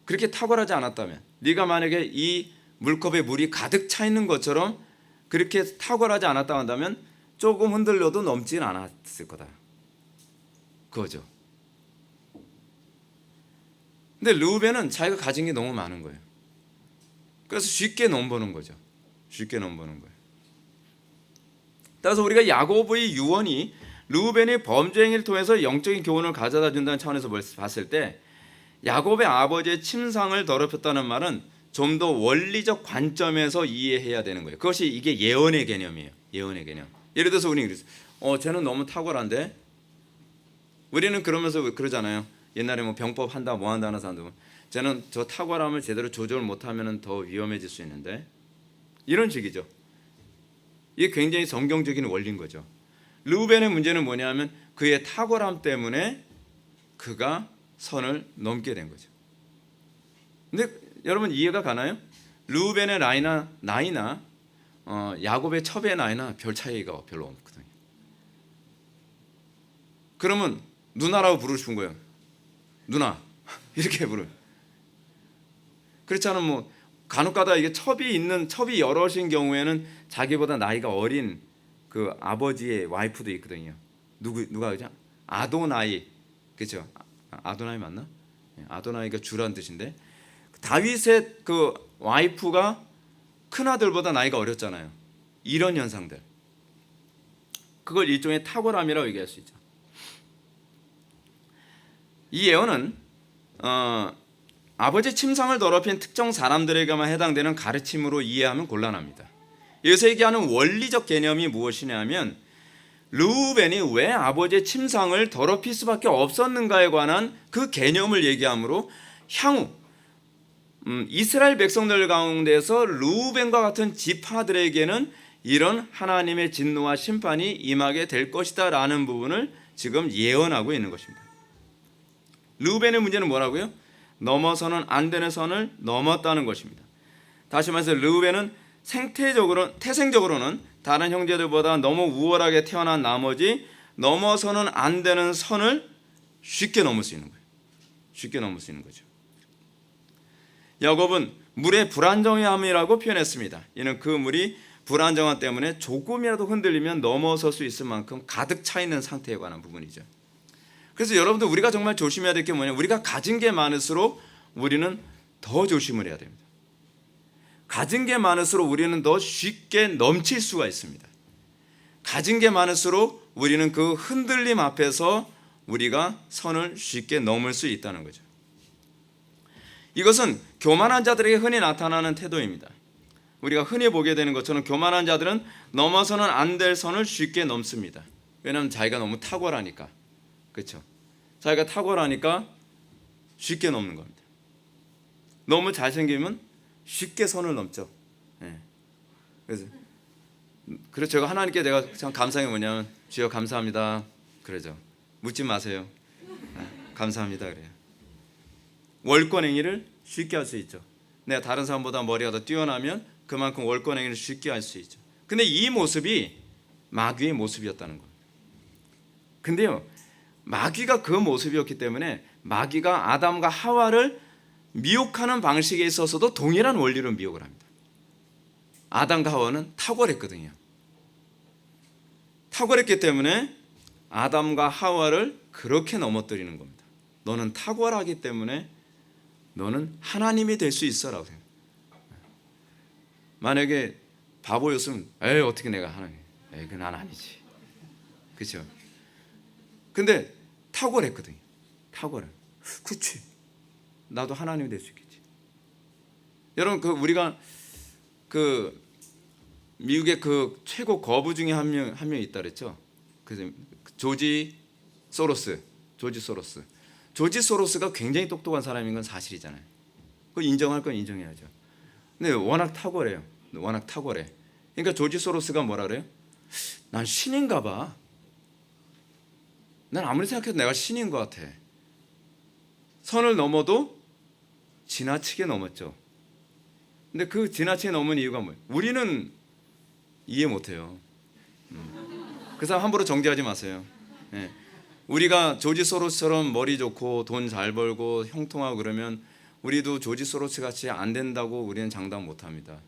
그렇게 탁월하지 않았다면, 네가 만약에 이 물컵에 물이 가득 차 있는 것처럼 그렇게 탁월하지 않았다 한다면 조금 흔들려도 넘지는 않았을 거다. 그거죠. 근데 르우벤은 자기가 가진 게 너무 많은 거예요. 그래서 쉽게 넘보는 거죠. 쉽게 넘보는 거예요. 따라서 우리가 야곱의 유언이 르우벤의 범죄 행위를 통해서 영적인 교훈을 가져다 준다는 차원에서 봤을 때, 야곱의 아버지의 침상을 더럽혔다는 말은 좀 더 원리적 관점에서 이해해야 되는 거예요. 그것이 이게 예언의 개념이에요. 예언의 개념. 예를 들어서 우리는 쟤는 너무 탁월한데, 우리는 그러면서 그러잖아요. 옛날에 뭐 병법 한다 뭐 한다 하는 사람들, 쟤는 저 탁월함을 제대로 조절 못하면 더 위험해질 수 있는데, 이런 식이죠. 이게 굉장히 성경적인 원리인 거죠. 르우벤의 문제는 뭐냐면 그의 탁월함 때문에 그가 선을 넘게 된 거죠. 근데 여러분 이해가 가나요? 르우벤의 나이나 야곱의 첩의 나이나 별 차이가 별로 없거든요. 그러면 누나라고 부르고 싶은 거예요. 누나 이렇게 부르요. 그렇지 않으면 뭐 간혹가다 이게 첩이 여럿인 경우에는 자기보다 나이가 어린 그 아버지의 와이프도 있거든요. 누가 그죠? 아도나이, 그렇죠? 아도나이 맞나? 아도나이가 주란 뜻인데, 다윗의 그 와이프가 큰 아들보다 나이가 어렸잖아요. 이런 현상들, 그걸 일종의 탁월함이라고 얘기할 수 있죠. 이 예언은 아버지 침상을 더럽힌 특정 사람들에게만 해당되는 가르침으로 이해하면 곤란합니다. 여기서 얘기하는 원리적 개념이 무엇이냐면, 르우벤이 왜 아버지의 침상을 더럽힐 수밖에 없었는가에 관한 그 개념을 얘기하므로 향후 이스라엘 백성들 가운데서 르우벤과 같은 지파들에게는 이런 하나님의 진노와 심판이 임하게 될 것이다 라는 부분을 지금 예언하고 있는 것입니다. 르우벤의 문제는 뭐라고요? 넘어서는 안 되는 선을 넘었다는 것입니다. 다시 말해서 르우벤은 태생적으로는 다른 형제들보다 너무 우월하게 태어난 나머지 넘어서는 안 되는 선을 쉽게 넘을 수 있는 거예요. 쉽게 넘을 수 있는 거죠. 야곱은 물의 불안정함이라고 표현했습니다. 이는 그 물이 불안정함 때문에 조금이라도 흔들리면 넘어설 수 있을 만큼 가득 차 있는 상태에 관한 부분이죠. 그래서 여러분들 우리가 정말 조심해야 될 게 뭐냐, 우리가 가진 게 많을수록 우리는 더 조심을 해야 됩니다. 가진 게 많을수록 우리는 더 쉽게 넘칠 수가 있습니다. 가진 게 많을수록 우리는 그 흔들림 앞에서 우리가 선을 쉽게 넘을 수 있다는 거죠. 이것은 교만한 자들에게 흔히 나타나는 태도입니다. 우리가 흔히 보게 되는 것처럼 교만한 자들은 넘어서는 안 될 선을 쉽게 넘습니다. 왜냐하면 자기가 너무 탁월하니까. 그렇죠? 자기가 탁월하니까 쉽게 넘는 겁니다. 너무 잘생기면 쉽게 선을 넘죠. 그래서 그래서 제가 하나님께 내가 참 감사한 게 뭐냐면 주여 감사합니다. 그러죠. 묻지 마세요. 감사합니다 그래요. 월권행위를 쉽게 할 수 있죠. 내가 다른 사람보다 머리가 더 뛰어나면 그만큼 월권행위를 쉽게 할 수 있죠. 근데 이 모습이 마귀의 모습이었다는 거예요. 근데요, 마귀가 그 모습이었기 때문에 마귀가 아담과 하와를 미혹하는 방식에 있어서도 동일한 원리로 미혹을 합니다. 아담과 하와는 탁월했거든요. 탁월했기 때문에 아담과 하와를 그렇게 넘어뜨리는 겁니다. 너는 탁월하기 때문에 너는 하나님이 될 수 있어라고 생각해요. 만약에 바보였으면 에이 어떻게 내가 하나님, 에이 그건 난 아니지. 그렇죠? 근데 탁월했거든요. 탁월해. 그렇지. 나도 하나님이 될 수 있겠지. 여러분 그 우리가 그 미국의 그 최고 거부 중에 한 명 있다 그랬죠. 그래서 조지 소로스. 조지 소로스가 굉장히 똑똑한 사람인 건 사실이잖아요. 그 인정할 건 인정해야죠. 근데 워낙 탁월해요. 워낙 탁월해. 그러니까 조지 소로스가 뭐라 그래요? 난 신인가 봐. 난 아무리 생각해도 내가 신인 것 같아. 선을 넘어도 지나치게 넘었죠. 근데 그 지나치게 넘은 이유가 뭐예요? 우리는 이해 못해요. 그 사람 함부로 정죄하지 마세요. 네. 우리가 조지 소로스처럼 머리 좋고 돈 잘 벌고 형통하고 그러면 우리도 조지 소로스 같이 안 된다고 우리는 장담 못합니다.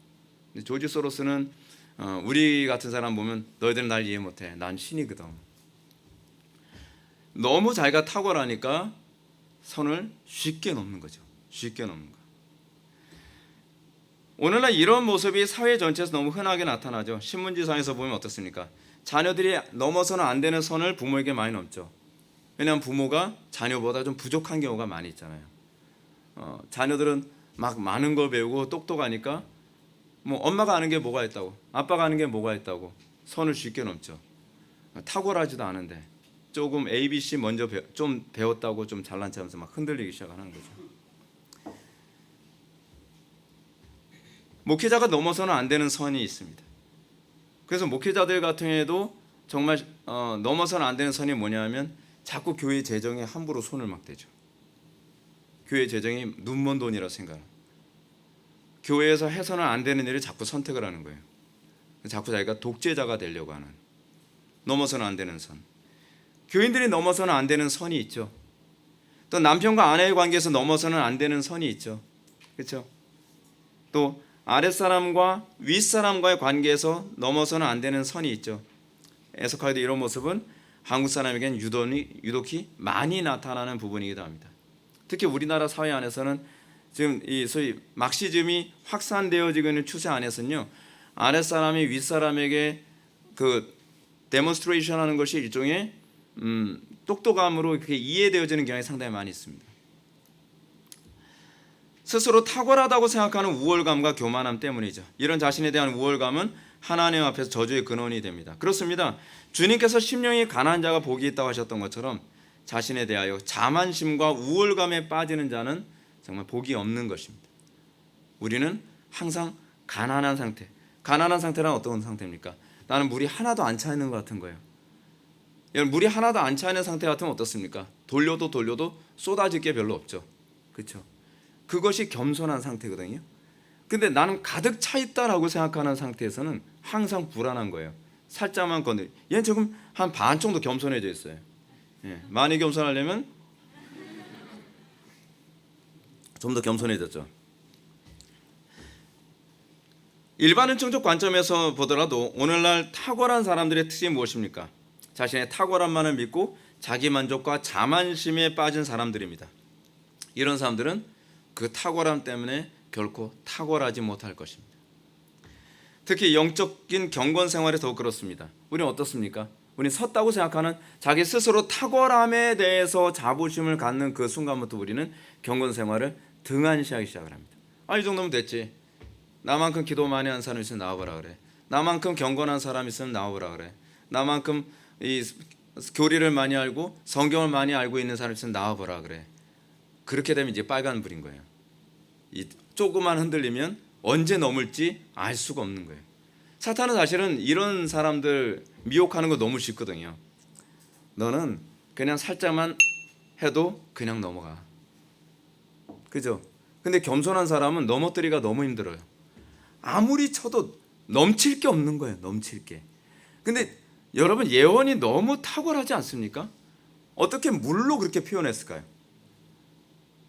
근데 조지 소로스는 우리 같은 사람 보면 너희들은 날 이해 못해. 난 신이거든. 너무 자기가 탁월하니까 선을 쉽게 넘는 거죠. 쉽게 넘는 거. 오늘날 이런 모습이 사회 전체에서 너무 흔하게 나타나죠. 신문지상에서 보면 어떻습니까? 자녀들이 넘어서는 안 되는 선을 부모에게 많이 넘죠. 왜냐하면 부모가 자녀보다 좀 부족한 경우가 많이 있잖아요. 자녀들은 막 많은 걸 배우고 똑똑하니까 뭐 엄마가 아는 게 뭐가 있다고, 아빠가 아는 게 뭐가 있다고 선을 쉽게 넘죠. 탁월하지도 않은데 조금 ABC 먼저 좀 배웠다고 좀 잘난 척하면서 막 흔들리기 시작하는 거죠. 목회자가 넘어서는 안 되는 선이 있습니다. 그래서 목회자들 같은 경우에도 정말 넘어서는 안 되는 선이 뭐냐면 자꾸 교회 재정에 함부로 손을 막 대죠. 교회 재정이 눈먼 돈이라 생각해요. 교회에서 해서는 안 되는 일을 자꾸 선택을 하는 거예요. 자꾸 자기가 독재자가 되려고 하는, 넘어서는 안 되는 선. 교인들이 넘어서는 안 되는 선이 있죠. 또 남편과 아내의 관계에서 넘어서는 안 되는 선이 있죠. 그렇죠? 또 아랫사람과 윗사람과의 관계에서 넘어서는 안 되는 선이 있죠. 에스카이도 이런 모습은 한국 사람에겐 유독히 많이 나타나는 부분이기도 합니다. 특히 우리나라 사회 안에서는 지금 이 소위 막시즘이 확산되어지고 있는 추세 안에서는요, 아랫사람이 윗사람에게 그 데몬스트레이션 하는 것이 일종의 똑똑함으로 그렇게 이해되어지는 경향이 상당히 많이 있습니다. 스스로 탁월하다고 생각하는 우월감과 교만함 때문이죠. 이런 자신에 대한 우월감은 하나님 앞에서 저주의 근원이 됩니다. 그렇습니다. 주님께서 심령이 가난한 자가 복이 있다고 하셨던 것처럼 자신에 대하여 자만심과 우월감에 빠지는 자는 정말 복이 없는 것입니다. 우리는 항상 가난한 상태. 가난한 상태란 어떤 상태입니까? 나는 물이 하나도 안 차 있는 것 같은 거예요. 물이 하나도 안 차 있는 상태 같으면 어떻습니까? 돌려도 쏟아질 게 별로 없죠. 그렇죠? 그것이 겸손한 상태거든요. 근데 나는 가득 차 있다라고 생각하는 상태에서는 항상 불안한 거예요. 살짝만 건들. 얘는 지금 한 반 정도 겸손해져 있어요. 많이 겸손하려면 좀 더 겸손해졌죠. 일반론적 관점에서 보더라도 오늘날 탁월한 사람들의 특징이 무엇입니까? 자신의 탁월함만을 믿고 자기 만족과 자만심에 빠진 사람들입니다. 이런 사람들은 그 탁월함 때문에 결코 탁월하지 못할 것입니다. 특히 영적인 경건 생활에 더욱 그렇습니다. 우리는 어떻습니까? 우리는 섰다고 생각하는 자기 스스로 탁월함에 대해서 자부심을 갖는 그 순간부터 우리는 경건 생활을 등한시하기 시작을 합니다. 이 정도면 됐지. 나만큼 기도 많이 한 사람 있으면 나와보라 그래. 나만큼 경건한 사람 있으면 나와보라 그래. 나만큼 이 교리를 많이 알고 성경을 많이 알고 있는 사람 있으면 나와보라 그래. 그렇게 되면 이제 빨간불인 거예요. 이 조금만 흔들리면 언제 넘을지 알 수가 없는 거예요. 사탄은 사실은 이런 사람들 미혹하는 거 너무 쉽거든요. 너는 그냥 살짝만 해도 그냥 넘어가. 그죠? 근데 겸손한 사람은 넘어뜨리기가 너무 힘들어요. 아무리 쳐도 넘칠 게 없는 거예요. 넘칠 게. 근데 여러분, 예언이 너무 탁월하지 않습니까? 어떻게 물로 그렇게 표현했을까요?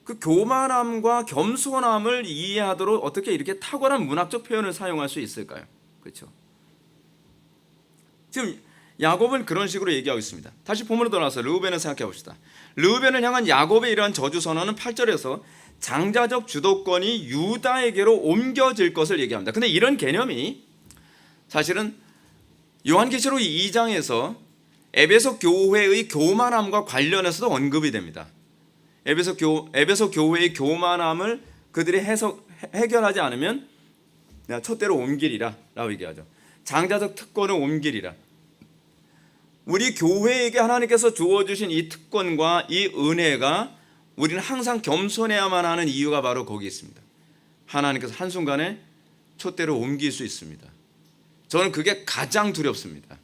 그 교만함과 겸손함을 이해하도록 어떻게 이렇게 탁월한 문학적 표현을 사용할 수 있을까요? 그렇죠? 지금 야곱은 그런 식으로 얘기하고 있습니다. 다시 본문으로 돌아와서 르우벤을 생각해 봅시다. 르우벤을 향한 야곱의 이러한 저주 선언은 8절에서 장자적 주도권이 유다에게로 옮겨질 것을 얘기합니다. 근데 이런 개념이 사실은 요한계시록 2장에서 에베소 교회의 교만함과 관련해서도 언급이 됩니다. 에베소 교회의 교만함을 그들이 해결하지 않으면 내가 촛대로 옮기리라 라고 얘기하죠. 장자적 특권을 옮기리라. 우리 교회에게 하나님께서 주어주신 이 특권과 이 은혜가 우리는 항상 겸손해야만 하는 이유가 바로 거기 있습니다. 하나님께서 한순간에 촛대로 옮길 수 있습니다. 저는 그게 가장 두렵습니다.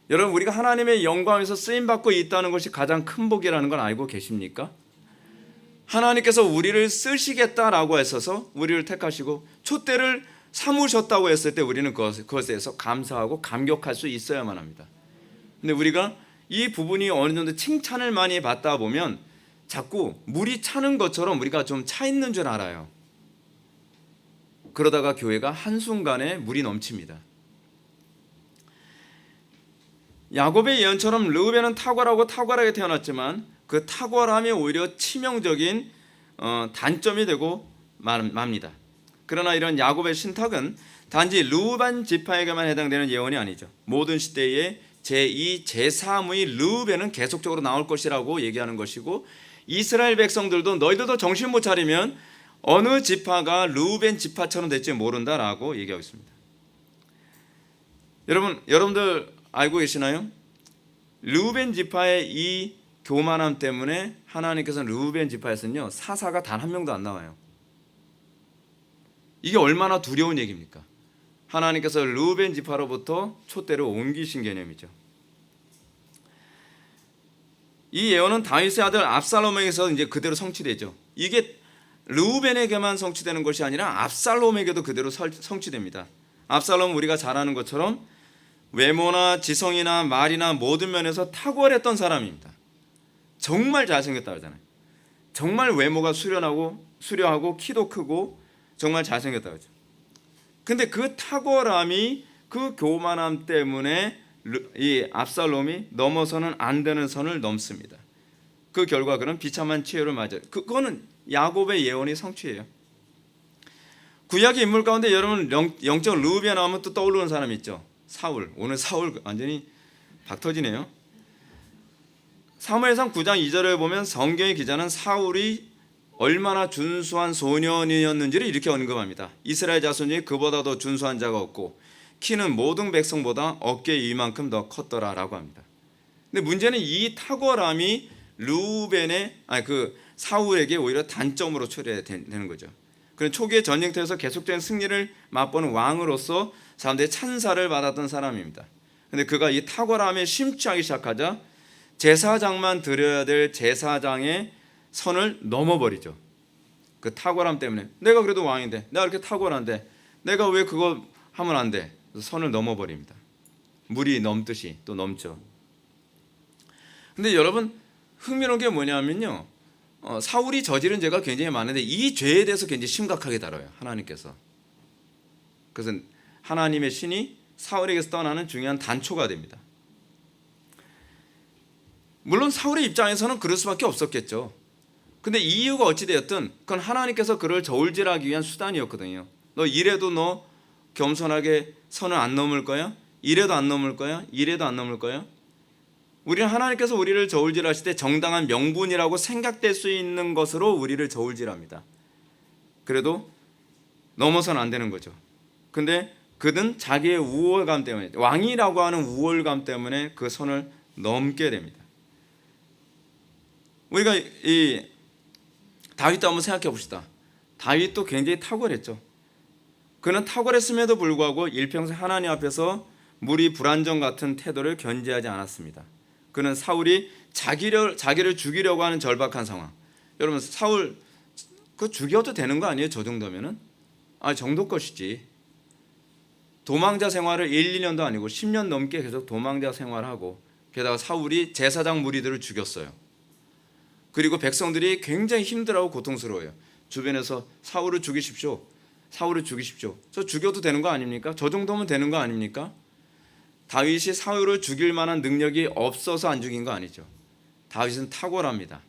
여러분, 우리가 하나님의 영광에서 쓰임받고 있다는 것이 가장 큰 복이라는 걸 알고 계십니까? 하나님께서 우리를 쓰시겠다라고 했어서 우리를 택하시고 촛대를 삼으셨다고 했을 때 우리는 그것에 대해서 감사하고 감격할 수 있어야만 합니다. 근데 우리가 이 부분이 어느 정도 칭찬을 많이 받다 보면 자꾸 물이 차는 것처럼 우리가 좀 차 있는 줄 알아요. 그러다가 교회가 한순간에 물이 넘칩니다. 야곱의 예언처럼 르우벤은 탁월하게 태어났지만 그 탁월함이 오히려 치명적인 단점이 되고 맙니다. 그러나 이런 야곱의 신탁은 단지 르우벤 지파에게만 해당되는 예언이 아니죠. 모든 시대에 제2, 제3의 르우벤은 계속적으로 나올 것이라고 얘기하는 것이고, 이스라엘 백성들도 너희들도 정신 못 차리면 어느 지파가 르우벤 지파처럼 될지 모른다라고 얘기하고 있습니다. 여러분들 알고 계시나요? 르우벤 지파의 이 교만함 때문에 하나님께서는 르우벤 지파에서는요 사사가 단 한 명도 안 나와요. 이게 얼마나 두려운 얘기입니까? 하나님께서 르우벤 지파로부터 촛대를 옮기신 개념이죠. 이 예언은 다윗의 아들 압살롬에게서 이제 그대로 성취되죠. 이게 르우벤에게만 성취되는 것이 아니라 압살롬에게도 그대로 성취됩니다. 압살롬은 우리가 잘 아는 것처럼 외모나 지성이나 말이나 모든 면에서 탁월했던 사람입니다. 정말 잘생겼다 그러잖아요. 정말 외모가 수려하고 키도 크고 정말 잘생겼다 그러죠. 근데 그 탁월함이, 그 교만함 때문에 이 압살롬이 넘어서는 안 되는 선을 넘습니다. 그 결과 그는 비참한 치유를 맞아요. 그거는 야곱의 예언이 성취예요. 구약의 인물 가운데 여러분 영적 르우벤 하면 또 떠오르는 사람 있죠. 사울. 오늘 사울 완전히 박터지네요. 사무엘상 9장 2절에 보면 성경의 기자는 사울이 얼마나 준수한 소년이었는지를 이렇게 언급합니다. 이스라엘 자손 중에 그보다 더 준수한 자가 없고 키는 모든 백성보다 어깨 이만큼 더 컸더라 라고 합니다. 근데 문제는 이 탁월함이 사울에게 오히려 단점으로 처리되는 거죠. 그런 초기의 전쟁터에서 계속된 승리를 맛보는 왕으로서 사람들의 찬사를 받았던 사람입니다. 근데 그가 이 탁월함에 심취하기 시작하자 제사장만 드려야 될 제사장의 선을 넘어버리죠. 그 탁월함 때문에 내가 그래도 왕인데, 내가 이렇게 탁월한데 내가 왜 그거 하면 안 돼? 선을 넘어버립니다. 물이 넘듯이 또 넘죠. 근데 여러분 흥미로운 게 뭐냐면요, 사울이 저지른 죄가 굉장히 많은데 이 죄에 대해서 굉장히 심각하게 다뤄요, 하나님께서. 그래서 하나님의 신이 사울에게서 떠나는 중요한 단초가 됩니다. 물론 사울의 입장에서는 그럴 수밖에 없었겠죠. 근데 이유가 어찌되었든 그건 하나님께서 그를 저울질하기 위한 수단이었거든요. 너 이래도 너 겸손하게 선을 안 넘을 거야? 이래도 안 넘을 거야? 이래도 안 넘을 거야? 우리는 하나님께서 우리를 저울질하실 때 정당한 명분이라고 생각될 수 있는 것으로 우리를 저울질합니다. 그래도 넘어서는 안 되는 거죠. 근데 그는 자기의 우월감 때문에, 왕이라고 하는 우월감 때문에 그 선을 넘게 됩니다. 우리가 이 다윗도 한번 생각해 봅시다. 다윗도 굉장히 탁월했죠. 그는 탁월했음에도 불구하고 일평생 하나님 앞에서 무리 불안정 같은 태도를 견제하지 않았습니다. 그는 사울이 자기를 죽이려고 하는 절박한 상황. 여러분, 사울 그 죽여도 되는 거 아니에요? 저 정도면은? 정도 것이지. 도망자 생활을 1, 2년도 아니고 10년 넘게 계속 도망자 생활하고, 게다가 사울이 제사장 무리들을 죽였어요. 그리고 백성들이 굉장히 힘들어하고 고통스러워요. 주변에서 사울을 죽이십시오. 사울을 죽이십시오. 저 죽여도 되는 거 아닙니까? 저 정도면 되는 거 아닙니까? 다윗이 사울을 죽일 만한 능력이 없어서 안 죽인 거 아니죠. 다윗은 탁월합니다.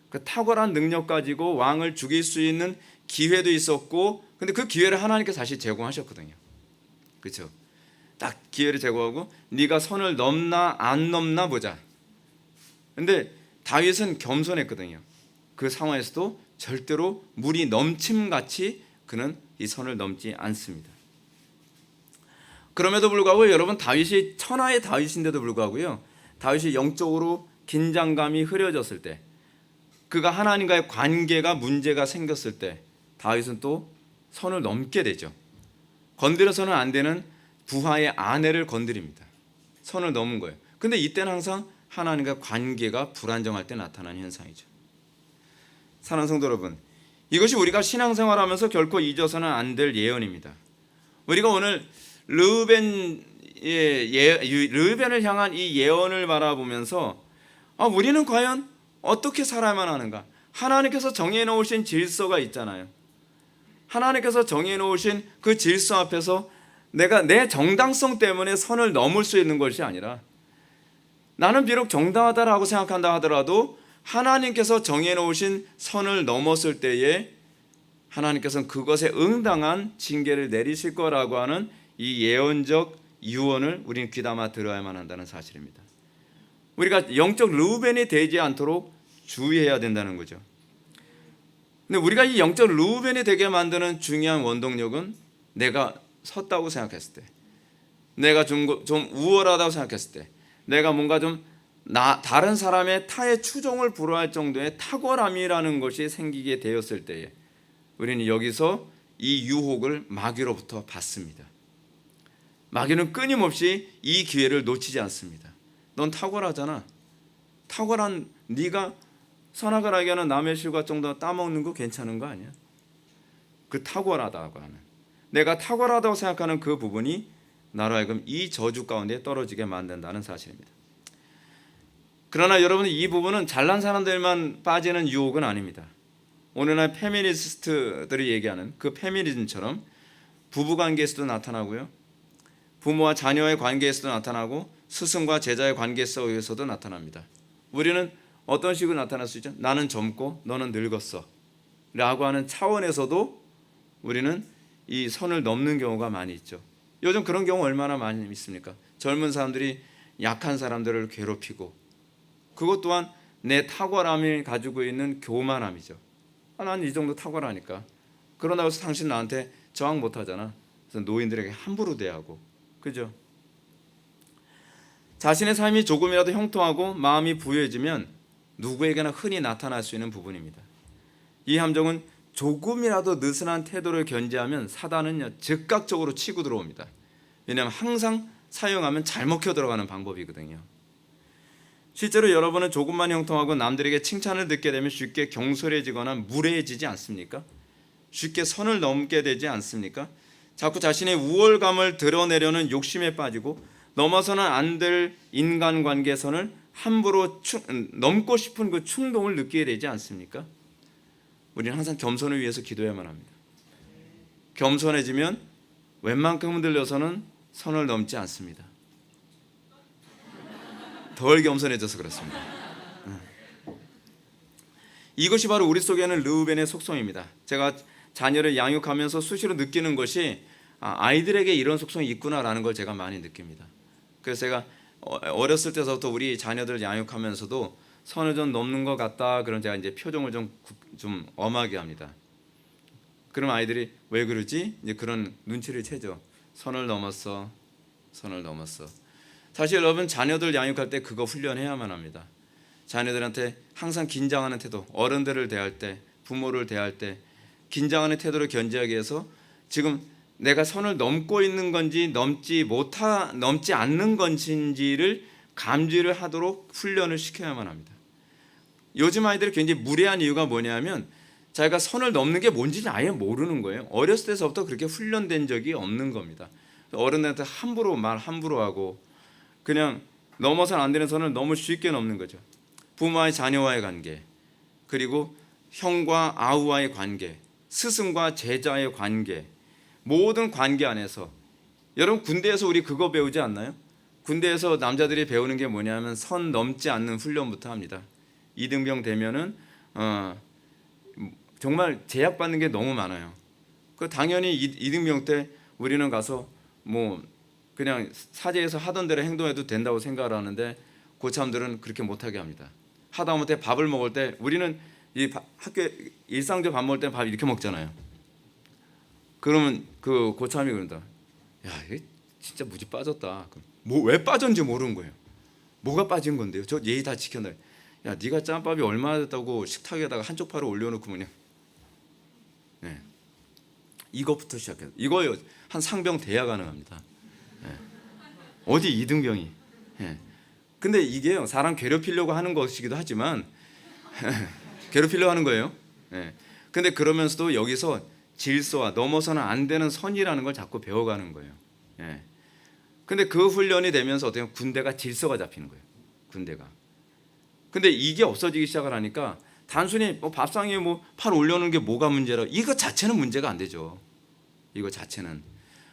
그 탁월한 능력 가지고 왕을 죽일 수 있는 기회도 있었고, 근데 그 기회를 하나님께서 다시 제공하셨거든요. 그렇죠? 딱 기회를 제공하고 네가 선을 넘나 안 넘나 보자. 근데 다윗은 겸손했거든요. 그 상황에서도 절대로 물이 넘침같이 그는 이 선을 넘지 않습니다. 그럼에도 불구하고 여러분, 다윗이 천하의 다윗인데도 불구하고요, 다윗이 영적으로 긴장감이 흐려졌을 때, 그가 하나님과의 관계가 문제가 생겼을 때 다윗은 또 선을 넘게 되죠. 건드려서는 안 되는 부하의 아내를 건드립니다. 선을 넘은 거예요. 근데 이때는 항상 하나님과 관계가 불안정할 때 나타나는 현상이죠. 사랑하는 성도 여러분, 이것이 우리가 신앙생활하면서 결코 잊어서는 안 될 예언입니다. 우리가 오늘 르우벤을 향한 이 예언을 바라보면서 우리는 과연 어떻게 살아야만 하는가? 하나님께서 정해 놓으신 질서가 있잖아요. 하나님께서 정해 놓으신 그 질서 앞에서 내가 내 정당성 때문에 선을 넘을 수 있는 것이 아니라, 나는 비록 정당하다라고 생각한다 하더라도 하나님께서 정해 놓으신 선을 넘었을 때에 하나님께서는 그것에 응당한 징계를 내리실 거라고 하는 이 예언적 유언을 우리는 귀담아 들어야만 한다는 사실입니다. 우리가 영적 르우벤이 되지 않도록 주의해야 된다는 거죠. 근데 우리가 이 영적 르우벤이 되게 만드는 중요한 원동력은 내가 섰다고 생각했을 때, 내가 좀 우월하다고 생각했을 때, 내가 뭔가 좀 다른 사람의 타의 추종을 불허할 정도의 탁월함이라는 것이 생기게 되었을 때에 우리는 여기서 이 유혹을 마귀로부터 받습니다. 마귀는 끊임없이 이 기회를 놓치지 않습니다. 넌 탁월하잖아. 탁월한 네가 선악을 알게 하는 남의 실과 정도 따먹는 거 괜찮은 거 아니야? 그 탁월하다고 하는, 내가 탁월하다고 생각하는 그 부분이 나로 하여금 이 저주 가운데 떨어지게 만든다는 사실입니다. 그러나 여러분, 이 부분은 잘난 사람들만 빠지는 유혹은 아닙니다. 오늘날 페미니스트들이 얘기하는 그 페미니즘처럼 부부관계에서도 나타나고요, 부모와 자녀의 관계에서도 나타나고, 스승과 제자의 관계에서도 나타납니다. 우리는 어떤 식으로 나타날 수 있죠? 나는 젊고 너는 늙었어 라고 하는 차원에서도 우리는 이 선을 넘는 경우가 많이 있죠. 요즘 그런 경우 얼마나 많이 있습니까? 젊은 사람들이 약한 사람들을 괴롭히고, 그것 또한 내 탁월함을 가지고 있는 교만함이죠. 난 이 정도 탁월하니까, 그러다고 해서 당신 나한테 저항 못하잖아. 그래서 노인들에게 함부로 대하고, 그죠? 자신의 삶이 조금이라도 형통하고 마음이 부유해지면 누구에게나 흔히 나타날 수 있는 부분입니다. 이 함정은 조금이라도 느슨한 태도를 견제하면 사단은 즉각적으로 치고 들어옵니다. 왜냐하면 항상 사용하면 잘 먹혀 들어가는 방법이거든요. 실제로 여러분은 조금만 형통하고 남들에게 칭찬을 듣게 되면 쉽게 경솔해지거나 무례해지지 않습니까? 쉽게 선을 넘게 되지 않습니까? 자꾸 자신의 우월감을 드러내려는 욕심에 빠지고 넘어서는 안 될 인간관계선을 함부로 넘고 싶은 그 충동을 느끼게 되지 않습니까? 우리는 항상 겸손을 위해서 기도해야만 합니다. 겸손해지면 웬만큼 흔들려서는 선을 넘지 않습니다. 덜 겸손해져서 그렇습니다. 이것이 바로 우리 속에는 르우벤의 속성입니다. 제가 자녀를 양육하면서 수시로 느끼는 것이 아이들에게 이런 속성이 있구나라는 걸 제가 많이 느낍니다. 그래서 제가 어렸을 때부터 우리 자녀들 양육하면서도 선을 좀 넘는 것 같다, 그럼 제가 이제 표정을 좀 엄하게 합니다. 그럼 아이들이 왜 그러지? 이제 그런 눈치를 채죠. 선을 넘었어, 선을 넘었어. 사실 여러분, 자녀들 양육할 때 그거 훈련해야만 합니다. 자녀들한테 항상 긴장하는 태도, 어른들을 대할 때, 부모를 대할 때 긴장하는 태도를 견제하기 위해서 지금 내가 선을 넘고 있는 건지 넘지 않는 건지를 감지를 하도록 훈련을 시켜야만 합니다. 요즘 아이들이 굉장히 무례한 이유가 뭐냐면 자기가 선을 넘는 게 뭔지 아예 모르는 거예요. 어렸을 때서부터 그렇게 훈련된 적이 없는 겁니다. 어른한테 함부로 하고 그냥 넘어서는 안 되는 선을 너무 쉽게 넘는 거죠. 부모와의 자녀와의 관계, 그리고 형과 아우와의 관계, 스승과 제자의 관계, 모든 관계 안에서 여러분 군대에서 우리 그거 배우지 않나요? 군대에서 남자들이 배우는 게 뭐냐면 선 넘지 않는 훈련부터 합니다. 이등병 되면은 정말 제약받는 게 너무 많아요. 그 당연히 이등병 때 우리는 가서 뭐 그냥 사제에서 하던 대로 행동해도 된다고 생각을 하는데 고참들은 그렇게 못하게 합니다. 하다못해 밥을 먹을 때 우리는 학교 일상적으로 밥 먹을 때 밥 이렇게 먹잖아요. 그러면 그 고참이 그런다. 야, 이게 진짜 무지 빠졌다. 뭐 왜 빠졌는지 모르는 거예요. 뭐가 빠진 건데요? 저 예의 다 지켜놔요. 야, 네가 짬밥이 얼마나 됐다고 식탁에다가 한쪽 팔을 올려놓고 그냥 이것부터 시작해서 이거요 한 상병 돼야 가능합니다. 어디 이등병이. 근데 이게요 사람 괴롭히려고 하는 것이기도 하지만 괴롭히려고 하는 거예요. 근데 그러면서도 여기서 질서와 넘어서는 안 되는 선이라는 걸 자꾸 배워가는 거예요. 근데 그 훈련이 되면서 어떻게 보면 군대가 질서가 잡히는 거예요. 군대가. 근데 이게 없어지기 시작을 하니까 단순히 밥상에 팔 올려놓는 게 뭐가 문제라 이거 자체는 문제가 안 되죠. 이거 자체는.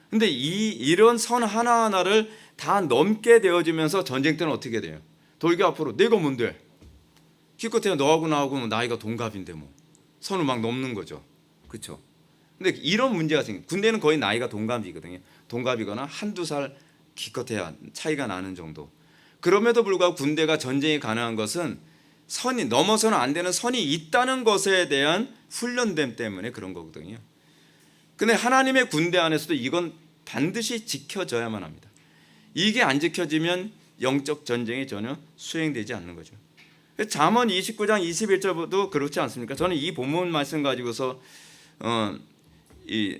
근데 이런 선 하나하나를 다 넘게 되어지면서 전쟁 때는 어떻게 돼요? 돌기 앞으로 내가 뭔데? 기껏해야 너하고 나하고 나이가 동갑인데 뭐 선을 막 넘는 거죠. 그렇죠? 근데 이런 문제가 생겨. 군대는 거의 나이가 동갑이거든요. 동갑이거나 한두 살 기껏해야 차이가 나는 정도. 그럼에도 불구하고 군대가 전쟁이 가능한 것은 선이 넘어서는 안 되는 선이 있다는 것에 대한 훈련됨 때문에 그런 거거든요. 근데 하나님의 군대 안에서도 이건 반드시 지켜져야만 합니다. 이게 안 지켜지면 영적 전쟁이 전혀 수행되지 않는 거죠. 잠언 29장 21절도 그렇지 않습니까? 저는 이 본문 말씀 가지고서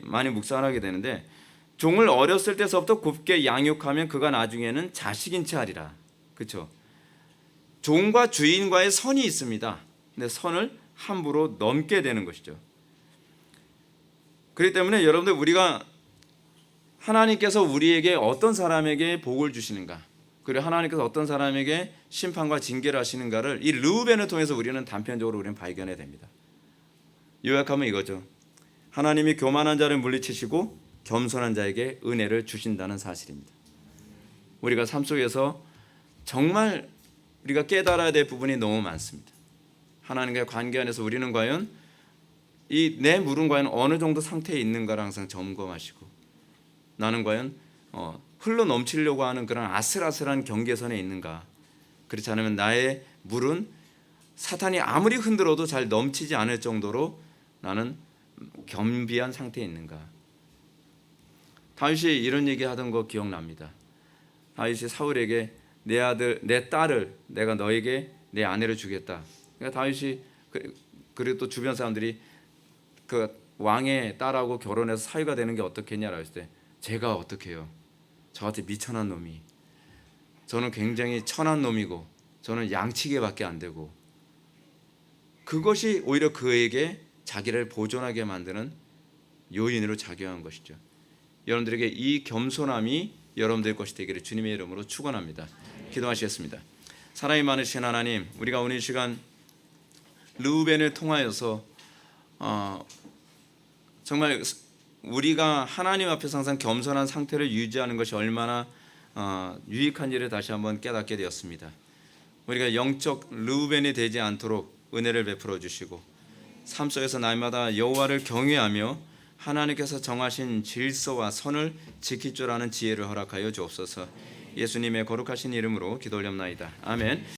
많이 묵상하게 되는데 종을 어렸을 때서부터 곱게 양육하면 그가 나중에는 자식인 채 하리라. 그렇죠? 종과 주인과의 선이 있습니다. 근데 선을 함부로 넘게 되는 것이죠. 그렇기 때문에 여러분들 우리가 하나님께서 우리에게 어떤 사람에게 복을 주시는가, 그리고 하나님께서 어떤 사람에게 심판과 징계를 하시는가를 이 르우벤을 통해서 우리는 단편적으로 우리는 발견해야 됩니다. 요약하면 이거죠. 하나님이 교만한 자를 물리치시고 겸손한 자에게 은혜를 주신다는 사실입니다. 우리가 삶 속에서 정말 우리가 깨달아야 될 부분이 너무 많습니다. 하나님과의 관계 안에서 우리는 과연 내 물은 과연 어느 정도 상태에 있는가를 항상 점검하시고 나는 과연 흘러 넘치려고 하는 그런 아슬아슬한 경계선에 있는가. 그렇지 않으면 나의 물은 사탄이 아무리 흔들어도 잘 넘치지 않을 정도로 나는 겸비한 상태에 있는가. 다윗이 이런 얘기하던 거 기억납니다. 다윗이 사울에게 내 딸을 내가 너에게 내 아내를 주겠다. 그러니까 다윗이 그리고 또 주변 사람들이 그 왕의 딸하고 결혼해서 사위가 되는 게 어떻겠냐라고 했을 때 제가 어떻게 해요? 저한테 미천한 놈이, 저는 굉장히 천한 놈이고 저는 양치기밖에 안 되고, 그것이 오히려 그에게 자기를 보존하게 만드는 요인으로 작용한 것이죠. 여러분들에게 이 겸손함이 여러분들 것이 되기를 주님의 이름으로 축원합니다. 기도하시겠습니다. 사랑이 많으신 하나님, 우리가 오늘 이 시간 르우벤을 통하여서 정말 우리가 하나님 앞에서 항상 겸손한 상태를 유지하는 것이 얼마나 유익한지를 다시 한번 깨닫게 되었습니다. 우리가 영적 르우벤이 되지 않도록 은혜를 베풀어 주시고 삶 속에서 날마다 여호와를 경외하며 하나님께서 정하신 질서와 선을 지킬 줄 아는 지혜를 허락하여 주옵소서. 예수님의 거룩하신 이름으로 기도 올렸나이다. 아멘.